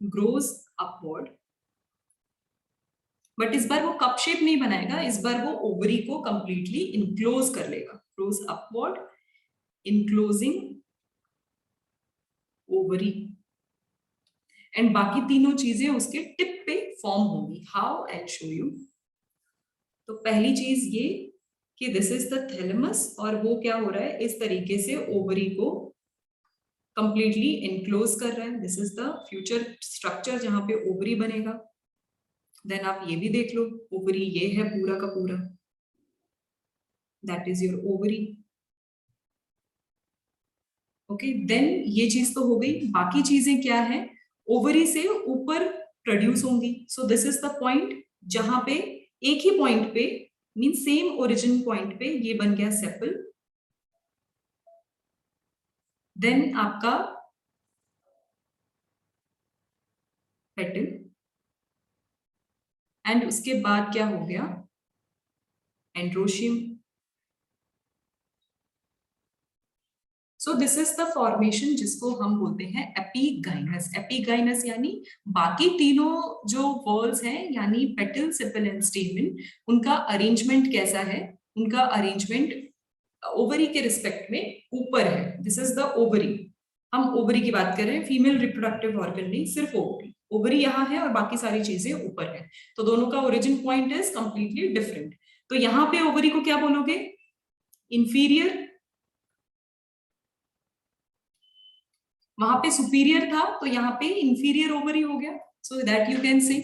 grows upward. But इस बार वो कप शेप नहीं बनाएगा, इस बार वो ओवरी को कंप्लीटली इनक्लोज कर लेगा. grows upward, enclosing ovary. And बाकी तीनों चीजें उसके टिप पे फॉर्म होंगी. How? I will show you. तो पहली चीज ये कि दिस इज द थैलेमस, और वो क्या हो रहा है? इस तरीके से ओवरी को कंप्लीटली इनक्लोज कर रहा है. This is the future structure जहां पे ओवरी बनेगा. देन आप ये भी देख लो, ओवरी ये है पूरा का पूरा. That is your ovary. Okay, then ये चीज तो हो गई. बाकी चीजें क्या है? ओवरी से ऊपर प्रोड्यूस होंगी. सो दिस इज द पॉइंट जहां पे एक ही पॉइंट पे, मीन सेम ओरिजिन पॉइंट पे ये बन गया सेपल. देन आपका पेटल, एंड उसके बाद क्या हो गया? Androecium. So this is the formation जिसको हम बोलते हैं एपिगाइनस. एपिगाइनस यानी बाकी तीनों जो वॉल्स हैं, यानी पेटल, सेपल एंड स्टेमन, उनका अरेंजमेंट कैसा है? उनका अरेंजमेंट ओवरी के रिस्पेक्ट में ऊपर है. This is the ovary. हम ओवरी की बात कर रहे हैं, फीमेल रिप्रोडक्टिव ऑर्गन नहीं, सिर्फ ओवरी. ओवरी यहाँ है और बाकी सारी चीजें ऊपर है, तो दोनों का origin point is completely different. तो यहाँ पे ओवरी को क्या बोलोगे? इंफीरियर. वहां पे सुपीरियर था, तो यहाँ पे इंफीरियर ओवरी हो गया. So that you can see.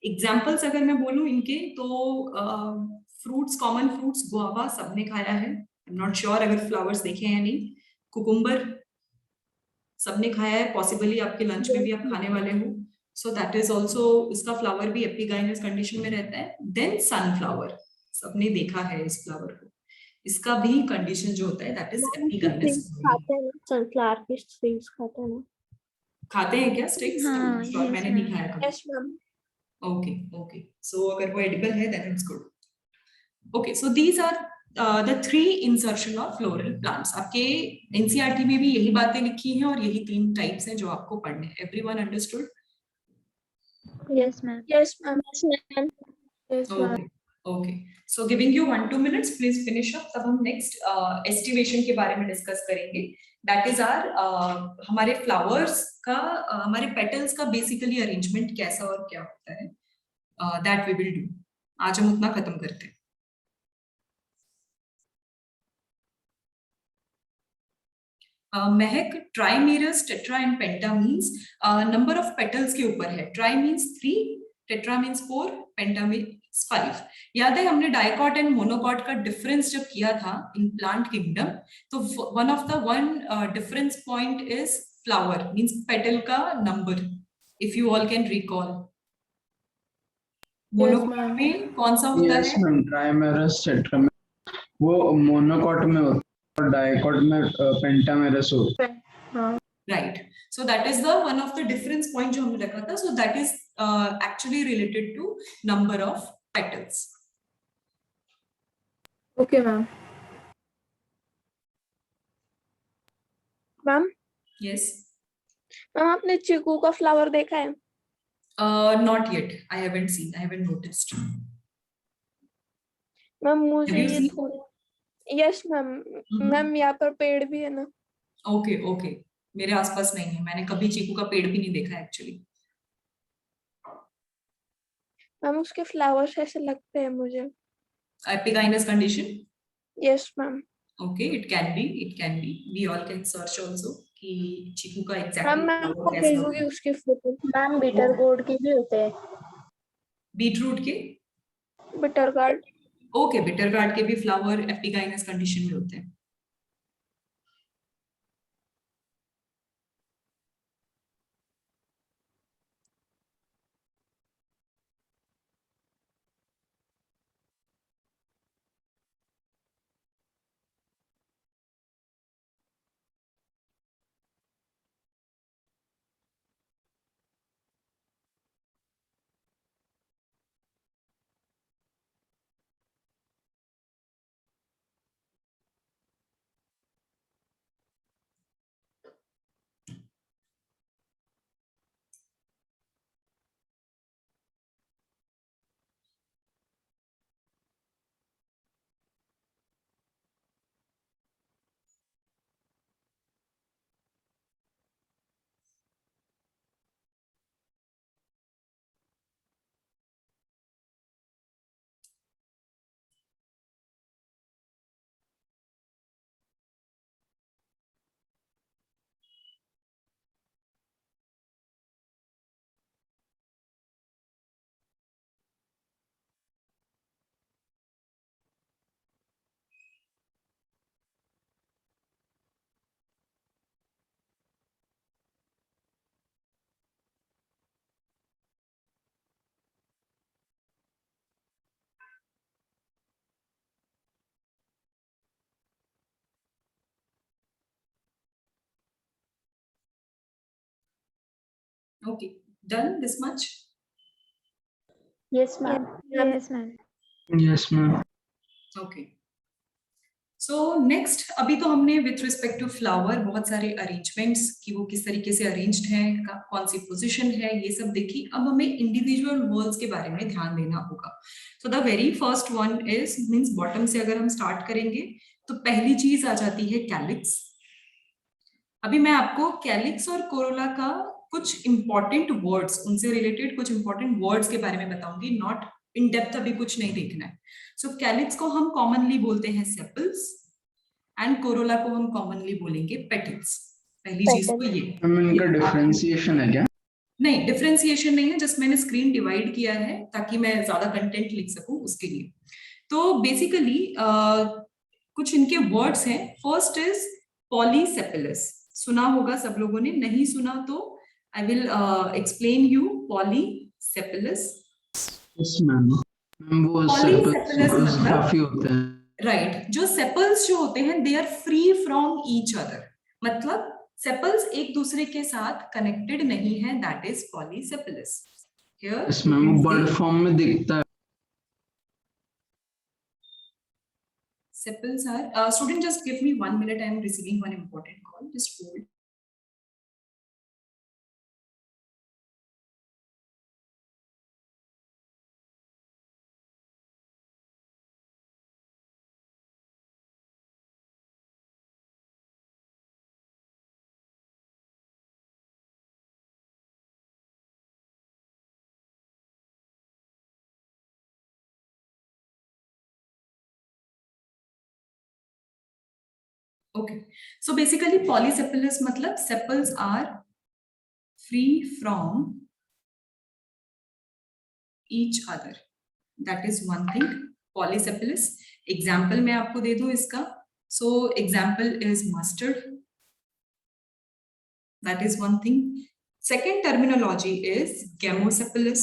Examples अगर मैं बोलूं इनके, तो फ्रूट्स, कॉमन फ्रूट्स, गुआवा सबने खाया है. आई एम नॉट श्योर अगर फ्लावर्स देखे हैं या नहीं. कुकुम्बर सबने खाया है, पॉसिबली आपके लंच में भी आप खाने वाले हो. सो दैट इज ऑल्सो, इसका फ्लावर भी एपिगाइनस कंडीशन में रहता है. देन सनफ्लावर, सबने देखा है इस फ्लावर को. इसका भी कंडीशन जो होता है दैट इज एपिगाइनस. खाते हैं सनफ्लावर की सीड्स खाते हैं ना? खाते हैं क्या स्टिक्स? हाँ, मैंने नहीं खाया कभी. Yes ma'am. Okay okay. So अगर वो एडिबल है then it's good. Okay, so these are the 3 insertion of floral plants. आपके NCERT में भी यही बातें लिखी हैं और यही 3 टाइप्स हैं जो आपको पढ़ने हैं. Everyone understood? Yes, ma'am. Yes ma'am. Yes ma'am. Yes, ma'am. Okay. Okay. So giving you 1-2 minutes, please finish up. तब हम next estivation के बारे में discuss करेंगे. That is our हमारे flowers का, हमारे petals का basically arrangement कैसा और क्या होता है. That we will do. आज हम उतना खत्म करते हैं. Mahak, trimerous, tetra and penta means number of petals के ऊपर है. Tri means 3, tetra means 4, penta means 5। याद है हमने डाइकॉट एंड मोनोकॉट का डिफरेंस जब किया था इन प्लांट किंगडम, तो one difference point is flower means petal का number, if you all can recall. Monocot में कौन सा होता यस है? मैम, ट्राइमेरस टेट्रामेरस वो मोनोकॉट में होता है और डाइकॉट में पेंटामेरस होता है। हाँ Right. So that is the one of the difference point जो हमने रखा था. So that is actually related to number of petals. Okay ma'am. Ma'am Yes. Ma'am आपने चीकू का फ्लावर देखा है? Not yet. I haven't seen. I haven't noticed. Ma'am मुझे Have you ये seen? थोड़ा यस मैम। मैम यहाँ पर पेड़ भी है ना। Okay, okay. मेरे आसपास नहीं है, मैंने कभी चीकू का पेड़ भी नहीं देखा एक्चुअली। मैम उसके फ्लावर्स ऐसे लगते हैं मुझे। Epigynous condition? Yes ma'am. Okay, it can be. It can be. We all can search also कि चीकू का मैम exactly मैं flower आपको कैसा होता भेजूंगी है। उसकी फोटो। मैम बिटर गोर्ड के भी होते हैं। बीटरूट के? Bitter gourd. Okay, bitter gourd के भी फ्लावर एपिगाइनस कंडीशन में होते हैं। Okay, done this much? Yes ma'am. Yes, ma'am. Yes ma'am. Okay. So next, अभी तो हमने with respect to flower बहुत सारे arrangements कि वो किस तरीके से arranged हैं, कौन सी position है, ये सब देखी। अब हमें individual whorls के बारे में ध्यान देना होगा। So the very first one is means bottom से अगर हम start करेंगे तो पहली चीज आ जाती है calyx। अभी मैं आपको calyx और corolla का कुछ important words, उनसे related कुछ important words के बारे में बताऊंगी, not in depth अभी कुछ नहीं देखना है। So calyx को हम commonly बोलते हैं sepals and corolla को हम commonly बोलेंगे petals। पहली चीज तो ये। इनका डिफरेंशिएशन है क्या? नहीं, डिफरेंशिएशन नहीं है, जस्ट मैंने स्क्रीन डिवाइड किया है ताकि मैं ज्यादा कंटेंट लिख सकूं उसके लिए। तो बेसिकली कुछ इनके वर्ड्स हैं। फर्स्ट इज पॉलीसेपेलस, सुना होगा सब लोगों ने, नहीं सुना तो I will explain you polysepalous. Yes ma'am. वो पॉलीसेपेलस सेपल्स मतलब काफी होते हैं। राइट, जो सेपल्स जो होते हैं they are free from each other, मतलब सेपल्स एक दूसरे के साथ कनेक्टेड नहीं है, that is polysepalous. Here yes ma'am, bird form में दिखता है। Sepals are student, just give me 1 minute, I am receiving one important call, just hold. Okay, so basically polysepalous मतलब sepals are free from each other. That is one thing. Polysepalous. Example मैं आपको दे दूं इसका. So example is mustard. That is one thing. Second terminology is gamosepalous.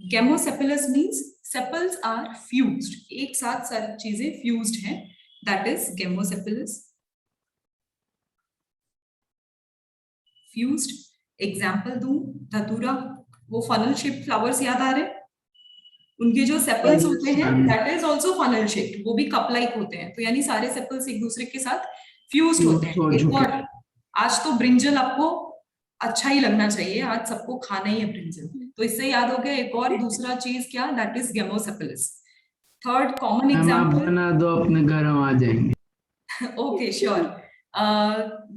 Gamosepalous means sepals are fused. एक साथ सारी चीजें fused हैं. That is gamosepalous. Fused. Example दूं, धतूरा, वो funnel shaped flowers याद आ रहे? उनके जो सेपल्स होते हैं, that is also funnel shaped. वो भी cup like होते हैं. तो यानी सारे सेपल्स एक दूसरे के साथ fused होते हैं. एक और, आज तो ब्रिंजल आपको अच्छा ही लगना चाहिए. आज सबको खाना ही है ब्रिंजल. तो इससे याद हो गया एक और दूसरा चीज क्या? That is gamosepalous. Third common example. आप बना दो, अपने घर हम आ जाएंगे. Okay, sure.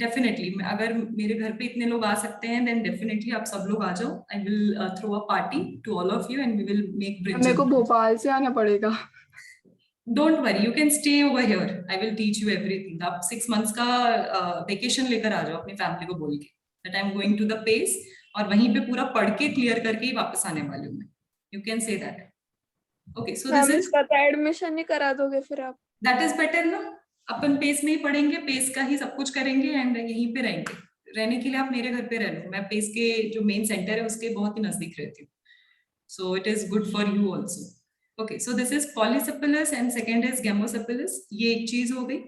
Definitely. अगर मेरे घर पे इतने लोग आ सकते हैं, then definitely आप सब लोग आ जाओ. I will throw a party to all of you and we will make brinjal. मेरे को भोपाल से आना पड़ेगा. Don't worry, you can stay over here. I will teach you everything. आप 6 months का vacation लेकर आ जाओ अपनी फैमिली को बोल के that I am going to the pace और वहीं पे पूरा पढ़ के क्लियर करके ही वापस आने वाली हूँ मैं. You can say that. Okay, so this is. Admission नहीं करा दोगे फिर आप? That is better ना. अपन पेस में ही पढ़ेंगे, पेस का ही सब कुछ करेंगे एंड यहीं पे रहेंगे. रहने के लिए आप मेरे घर पे रह लो. मैं पेस के जो मेन सेंटर है उसके बहुत ही नजदीक रहती हूँ. So it is good for you also. Okay, so this is polysepalous and second is gamosepalous. ये एक चीज हो गई.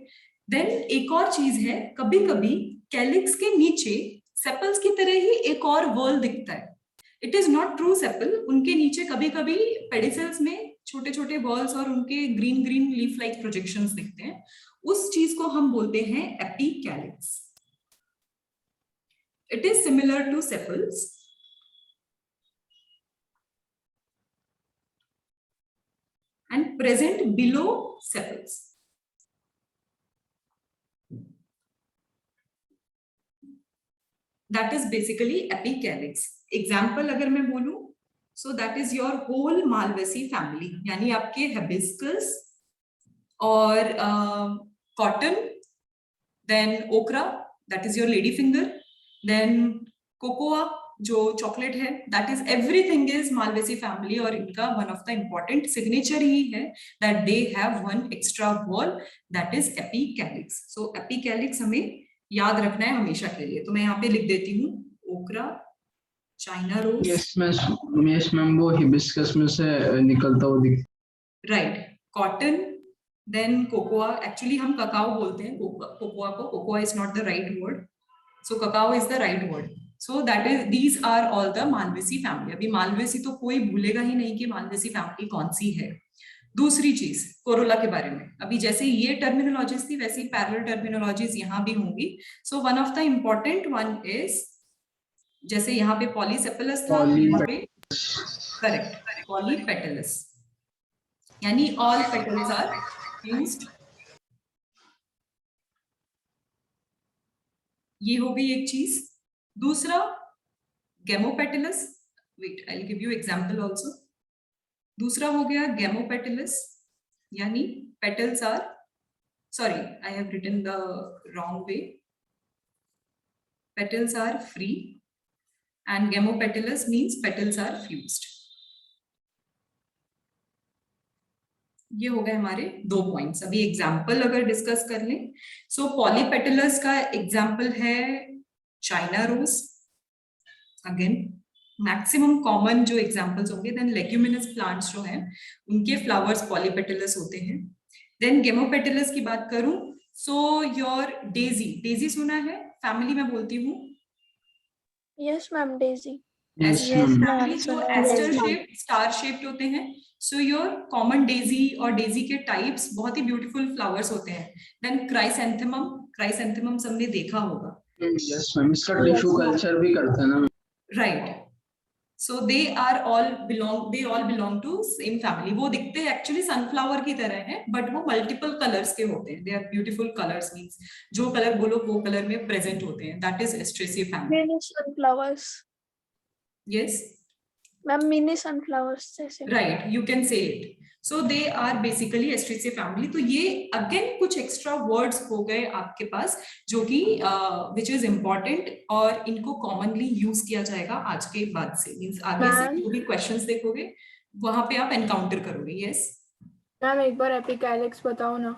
Then एक और चीज है, कभी कभी कैलिक्स के नीचे सेपल्स की तरह ही एक और वॉल दिखता है. It is not true sepal. उनके नीचे कभी कभी पेडिसल्स में छोटे छोटे बॉल्स और उनके green green leaf like projections दिखते हैं. उस चीज को हम बोलते हैं epicalyx. It is similar to sepals and present below sepals. That is basically epicalyx. Example अगर मैं बोलूं, so that is your whole Malvaceae family, यानी आपके हिबिस्कस और cotton, then okra, that is your lady finger, then cocoa जो chocolate है, that is everything is Malvaceae family और इनका one of the important signature ही है that they have one extra wall that is epicalyx. So epicalyx हमें याद रखना है हमेशा के लिए. तो मैं यहाँ पे लिख देती हूँ okra, China rose. Yes ma'am, वो hibiscus में से निकलता हुआ दिख. Right, cotton. Then cocoa, actually हम cacao बोलते हैं cocoa को. Cocoa is not the right word, so cacao is the right word. So that is, these are all the Malvaceae family. अभी Malvaceae तो कोई भूलेगा ही नहीं कि Malvaceae family कौन सी है. दूसरी चीज कोरोला के बारे में, अभी जैसे ये टर्मिनोलॉजीज थी वैसी पैरेलल टर्मिनोलॉजीज यहाँ भी होंगी. So one of the important one is, जैसे यहाँ पे पॉलीसेपलस था, यहाँ पे करेक्ट पॉलीपेटलस, यानी ऑल पेटल्स आर fused. ये हो गई एक चीज. दूसरा gamopetalous. Wait, I will give you example also. दूसरा हो गया गैमोपेटलस, यानी petals are, sorry I have written the wrong way. Petals are free and gamopetalous means petals are fused. ये हो गए हमारे 2 पॉइंट्स. अभी एग्जाम्पल अगर डिस्कस कर लें, सो पॉलीपेटलस का एग्जाम्पल है China rose. Again maximum common जो एग्जाम्पल्स होंगे. देन लेग्यूमिनस प्लांट्स जो हैं उनके फ्लावर्स पॉलीपेटलस होते हैं. देन गेमोपेटलस की बात करूं, सो योर डेजी. डेजी सुना है? फैमिली में बोलती हूँ. Yes ma'am, Daisy. जो एस्टर शेप्ड, स्टार शेप्ड होते हैं. सो योर कॉमन डेजी और डेजी के टाइप्स बहुत ही ब्यूटीफुल फ्लावर्स होते हैं. Then chrysanthemum. क्राइसेंथेमम सबने देखा होगा. यस मैम, इसका टिश्यू कल्चर भी करते हैं ना. Right. So they all belong to same family. वो दिखते हैं एक्चुअली सनफ्लावर की तरह हैं, बट वो मल्टीपल कलर्स के होते हैं. They are beautiful colours, means जो कलर बोलो वो कलर में प्रेजेंट होते हैं. That is asteraceae family. Mini sunflowers. Yes ma'am, mini sunflowers जैसे. Right, you can say it. So they are basically asteraceae family. तो ये अगेन कुछ एक्स्ट्रा वर्ड्स हो गए आपके पास जो कि विच इज इम्पोर्टेंट और इनको कॉमनली यूज किया जाएगा आज के बाद से, मींस आगे से जो भी क्वेश्चंस देखोगे वहां पे आप एनकाउंटर करोगे। यस मैम एक बार एपिकैलिक्स बताओ ना।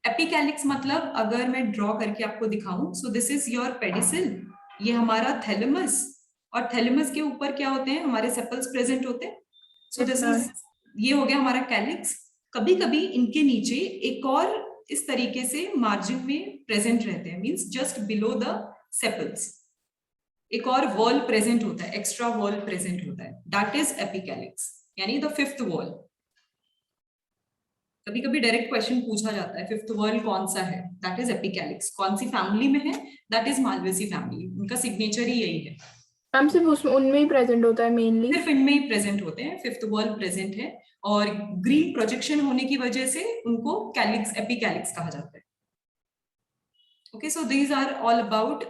एपिकैलिक्स मतलब अगर मैं ड्रॉ करके आपको दिखाऊं, सो दिस इज योर पेडिसिल, ये हमारा थैलेमस, और थैलेमस के ऊपर क्या होते हैं, हमारे सेपल्स प्रेजेंट होते हैं। सो दिस इज, ये हो गया हमारा कैलिक्स। कभी कभी इनके नीचे एक और इस तरीके से मार्जिन में प्रेजेंट रहते हैं, means just below the sepals एक और वॉल प्रेजेंट होता है, एक्स्ट्रा वॉल प्रेजेंट होता है, दैट इज एपिकैलिक्स, यानी द फिफ्थ वॉल। कभी कभी डायरेक्ट क्वेश्चन पूछा जाता है फिफ्थ वॉल कौन सा है, दैट इज एपिकैलिक्स। कौन सी फैमिली में है, दैट इज मालवेसी फैमिली, उनका सिग्नेचर ही यही है। मैम सिर्फ उसमें उनमें ही प्रेजेंट होता है, मेनली सिर्फ इनमें ही प्रेजेंट होते हैं, फिफ्थ वॉल प्रेजेंट है और ग्रीन प्रोजेक्शन होने की वजह से उनको कैलिक्स, एपिकैलिक्स कहा जाता है। Okay, so these are all about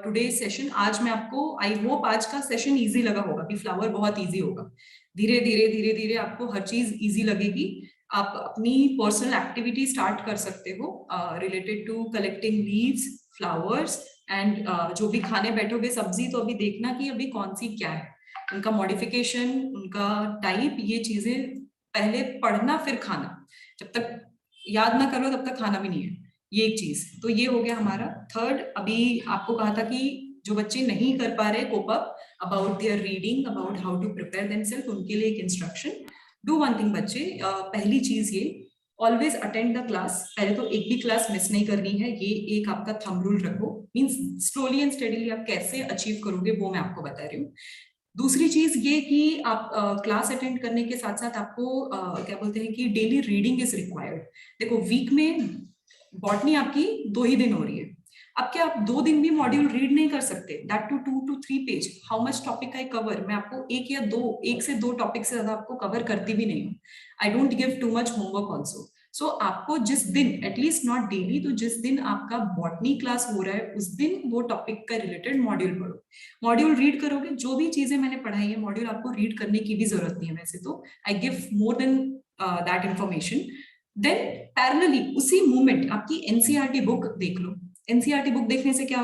today session. आज मैं आपको, आई होप आज का सेशन इजी लगा होगा कि फ्लावर बहुत इजी होगा। धीरे धीरे धीरे धीरे आपको हर चीज इजी लगेगी। आप अपनी पर्सनल एक्टिविटी स्टार्ट कर सकते हो related to collecting leaves, flowers and जो भी खाने बैठोगे सब्जी, तो अभी देखना कि अभी कौन सी क्या है, उनका मॉडिफिकेशन, उनका टाइप, ये चीजें पहले पढ़ना फिर खाना। जब तक याद ना करो तब तक खाना भी नहीं है, ये एक चीज। तो ये हो गया हमारा थर्ड। अभी आपको कहा था कि जो बच्चे नहीं कर पा रहे cope up about their reading, about how to prepare themself, उनके लिए एक इंस्ट्रक्शन। डू वन थिंग बच्चे, पहली चीज ये, ऑलवेज अटेंड द क्लास। पहले तो एक भी क्लास मिस नहीं करनी है, ये एक आपका थंब रूल रखो। मींस स्लोली एंड स्टेडीली आप कैसे अचीव करोगे वो मैं आपको बता रही हूँ। दूसरी चीज ये कि आप क्लास अटेंड करने के साथ साथ आपको क्या बोलते हैं कि डेली रीडिंग इज रिक्वायर्ड। देखो वीक में बॉटनी आपकी 2 ही दिन हो रही है, अब क्या आप 2 दिन भी मॉड्यूल रीड नहीं कर सकते, that too 2 to 3 page. How much topic I cover, मैं आपको एक से दो टॉपिक से ज्यादा आपको कवर करती भी नहीं हूँ। I don't give too much homework also. So आपको जिस दिन, एटलीस्ट नॉट डेली, तो जिस दिन आपका बॉटनी क्लास हो रहा है उस दिन वो टॉपिक का रिलेटेड मॉड्यूल पढ़ो। मॉड्यूल रीड करोगे, जो भी चीजें मैंने पढ़ाई है मॉड्यूल आपको रीड करने की भी जरूरत नहीं है वैसे तो, I give more than that information. Then parallelly उसी मोमेंट आपकी एनसीईआरटी बुक देख लो। एनसीईआरटी बुक देखने से क्या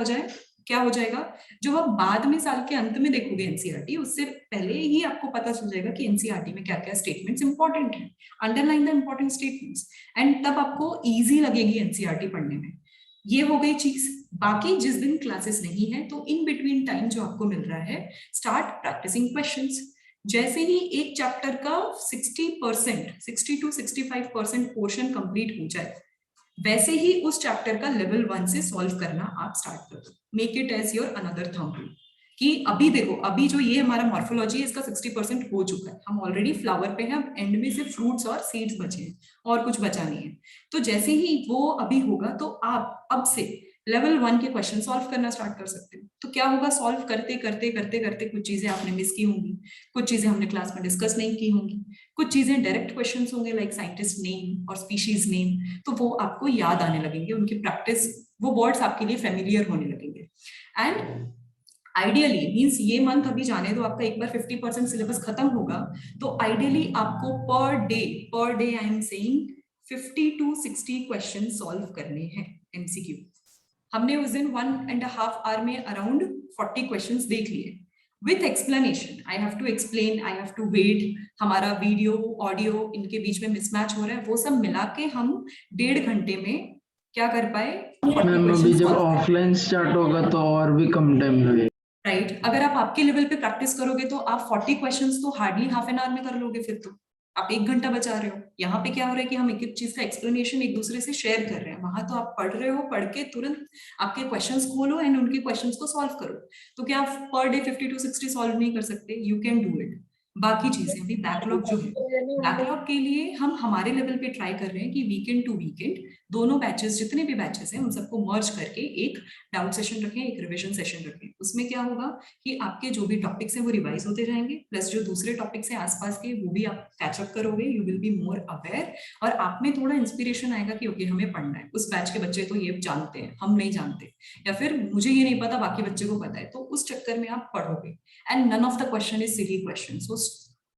हो जाएगा, जो आप बाद में साल के अंत में देखोगे एनसीईआरटी, उससे पहले ही आपको पता चल जाएगा कि एनसीईआरटी में क्या क्या स्टेटमेंट्स इंपॉर्टेंट हैं। Underline the important statements and तब आपको इजी लगेगी एनसीईआरटी पढ़ने में। ये हो गई चीज। बाकी जिस दिन क्लासेस नहीं है तो इन बिटवीन टाइम जो आपको मिल रहा है, स्टार्ट प्रैक्टिसिंग क्वेश्चंस। जैसे ही एक चैप्टर का 60 to 65% पोर्शन कंप्लीट हो जाए, वैसे ही उस चैप्टर का लेवल 1 से सॉल्व करना आप स्टार्ट कर दो। Make it as your another thumb rule कि अभी देखो, अभी जो ये हमारा मॉर्फोलॉजी है इसका 60% हो चुका है, हम ऑलरेडी फ्लावर पे हैं, अब एंड में से फ्रूट्स और सीड्स बचे हैं और कुछ बचा नहीं है। तो जैसे ही वो अभी होगा तो आप अब से लेवल 1 के क्वेश्चन सॉल्व करना स्टार्ट कर सकते हो। तो क्या होगा, सॉल्व करते करते करते करते कुछ चीजें आपने मिस की होंगी, कुछ चीजें हमने क्लास में डिस्कस नहीं की होंगी, कुछ चीजें डायरेक्ट क्वेश्चंस होंगे लाइक साइंटिस्ट नेम और स्पीशीज नेम, तो वो आपको याद आने लगेंगे, उनकी प्रैक्टिस, वो वर्ड्स आपके लिए फेमिलियर होने लगेंगे। एंड आइडियली मींस ये मंथ अभी जाने दो, आपका एक बार 50% सिलेबस खत्म होगा, तो आइडियली आपको per day I am saying 50 to 60 question solve करने हैं एमसीक्यू। हमने उस दिन 1.5 आवर में अराउंड 40 क्वेश्चंस देख लिए with explanation. I have to explain, I have to wait, हमारा वीडियो ऑडियो इनके बीच में मिसमैच हो रहा है, वो सब मिला के हम 1.5 घंटे में क्या कर पाए। मैम अभी जब ऑफलाइन स्टार्ट होगा तो और भी कम टाइम लगेगा, राइट। अगर आप आपके लेवल पे प्रैक्टिस करोगे तो आप 40 क्वेश्चंस तो हार्डली हाफ एन आवर में कर लोगे, फिर तो आप 1 घंटा बचा रहे हो। यहाँ पे क्या हो रहा है कि हम एक एक चीज का एक्सप्लेनेशन एक दूसरे से शेयर कर रहे हैं, वहां तो आप पढ़ रहे हो, पढ़ के तुरंत आपके क्वेश्चंस खोलो एंड उनके क्वेश्चंस को सॉल्व करो। तो क्या आप पर डे 50 to 60 सॉल्व नहीं कर सकते? You can do it. बाकी चीजें अभी बैकलॉग जो है, बैकलॉग के लिए हम हमारे लेवल पे ट्राई कर रहे हैं कि वीकेंड टू वीकेंड दोनों बैचेस, जितने भी बैचेस हैं उन सबको मर्ज करके एक डाउट सेशन रखें, एक रिविजन सेशन रखें। उसमें क्या होगा कि आपके जो भी टॉपिक्स हैं वो रिवाइज होते जाएंगे, प्लस जो दूसरे टॉपिक्स हैं आसपास के वो भी आप कैचअप करोगे, you will be more aware, और आप में थोड़ा इंस्पिरेशन आएगा कि ओके हमें पढ़ना है, उस बैच के बच्चे तो ये जानते हैं, हम नहीं जानते, या फिर मुझे ये नहीं पता बाकी बच्चे को पता है, तो उस चक्कर में आप पढ़ोगे। And none of the question is silly question, so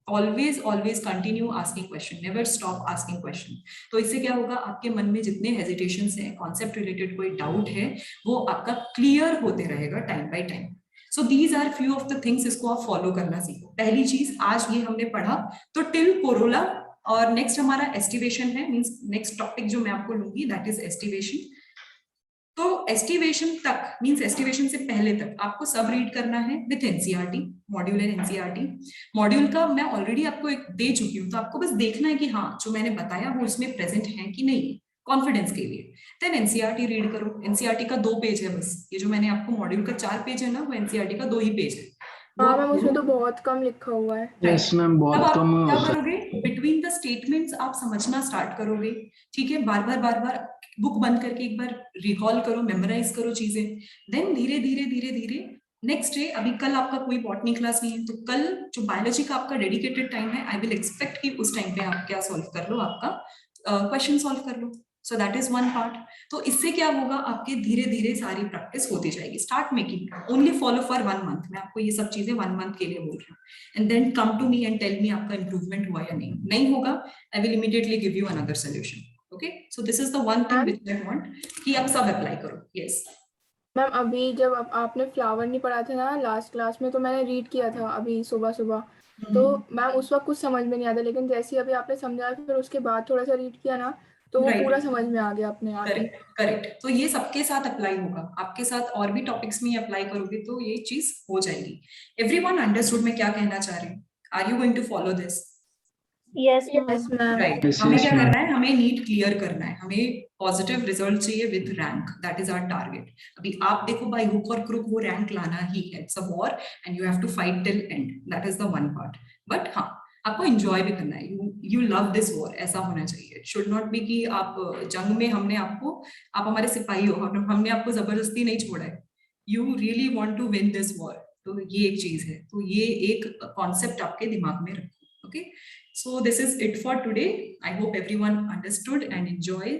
always continue asking question, never stop asking question. तो इससे क्या होगा, आपके मन में जितने हेजिटेशंस हैं, कॉन्सेप्ट रिलेटेड कोई डाउट है, वो आपका क्लियर होते रहेगा time by time. So these are few of the things, इसको आप फॉलो करना सीखो। पहली चीज आज ये हमने पढ़ा, तो टिल कोरोला, और नेक्स्ट हमारा एस्टिवेशन है, मींस नेक्स्ट टॉपिक जो मैं आपको लूंगी दैट इज एस्टिवेशन। तो एस्टिवेशन तक मींस एस्टिवेशन से पहले तक आपको सब रीड करना है with NCERT module and NCERT. Module का मैं ऑलरेडी आपको एक दे चुकी हूँ, तो आपको बस देखना है कि हाँ जो मैंने बताया वो उसमें प्रेजेंट है कि नहीं, कॉन्फिडेंस के लिए। देन एनसीईआरटी रीड करो। एनसीईआरटी का 2 पेज है बस, ये जो मैंने आपको मॉड्यूल का 4 पेज है ना, वो एनसीईआरटी का 2 ही पेज है। हाँ मैम, उसमें तो बहुत कम लिखा हुआ है। यस मैम, बहुत कम है। क्या करोगे, बिटवीन द स्टेटमेंट्स आप समझना स्टार्ट करोगे, ठीक है। बार बार बुक बंद करके एक बार रिकॉल करो, मेमोराइज करो चीजें। देन धीरे धीरे नेक्स्ट डे, अभी कल आपका कोई बॉटनी क्लास नहीं है, तो कल जो बायोलॉजी का आपका डेडिकेटेड टाइम है, आई विल एक्सपेक्ट कि उस टाइम पे आप क्या सॉल्व कर लो, आपका क्वेश्चन सॉल्व कर लो। So that is one part. तो इससे क्या होगा, आपके धीरे धीरे सारी प्रैक्टिस होती जाएगी। Start making, only follow for 1 month. मैं आपको ये सब चीजें 1 मंथ के लिए बोल रही हूँ, and then come to me and tell me आपका इंप्रूवमेंट हुआ या नहीं होगा, I will immediately give you another solution. Okay, so this is the one thing which I want कि आप सब अप्लाई करो। यस मैम, अभी जब आपने फ्लावर नहीं पढ़ा था ना लास्ट क्लास में, तो मैंने रीड किया था अभी सुबह, तो मैम उस वक्त कुछ समझ में नहीं आता, लेकिन जैसे ही अभी आपने समझाया फिर उसके बाद थोड़ा सा रीड किया ना, तो वो पूरा समझ में आ गया अपने आप ही। करेक्ट। तो ये सबके साथ अप्लाई होगा, आपके साथ और भी टॉपिक्स में अप्लाई करोगे तो ये चीज हो जाएगी। एवरीवन अंडरस्टूड मैं क्या कहना चाह रही हूँ? Are you going to follow this? Yes ma'am. Right. हमें क्या करना है, हमें नीट क्लियर करना है, हमें पॉजिटिव रिजल्ट चाहिए with rank, that is our target. अभी आप देखो बाय हुक और क्रुक वो रैंक लाना ही है, it's a war and you have to fight till end, that is the one part. But हाँ, आपको एंजॉय भी करना है, यू लव दिस वॉर, ऐसा होना चाहिए। शुड नॉट बी कि आप जंग में आप हमारे सिपाही हो, हमने आपको जबरदस्ती नहीं छोड़ा है, you really want to win this war. तो ये एक चीज है, तो ये एक कॉन्सेप्ट आपके दिमाग में रखो। Okay, so this is it for today. I hope everyone understood and enjoy.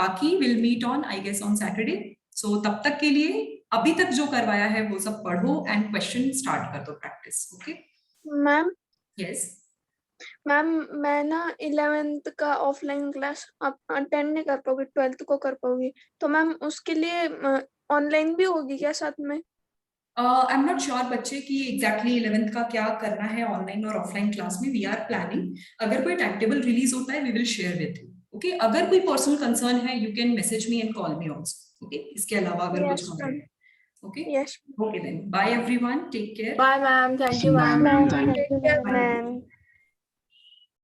बाकी we'll meet on I guess on Saturday. So तब तक के लिए अभी तक जो करवाया है वो सब पढ़ो एंड क्वेश्चन स्टार्ट कर दो practice. Okay ma'am? Yes ma'am, मैं ना 11th का ऑफलाइन क्लास अटेंड नहीं कर पाऊंगी, 12th को कर पाऊंगी, तो मैम उसके लिए ऑनलाइन भी होगी क्या साथ में? आई एम नॉट श्योर बच्चे कि एग्जैक्टली 11th का क्या करना है ऑनलाइन और ऑफलाइन क्लास में। वी आर प्लानिंग, अगर कोई टाइम टेबल रिलीज होता है we will share with you. Okay, अगर कोई पर्सनल कंसर्न है you can message me and call me also. Okay, इसके अलावा अगर कुछ है। Okay, yes okay then bye everyone, take care. Bye ma'am, thank you ma'am. Ma'am, thank you. Ma'am.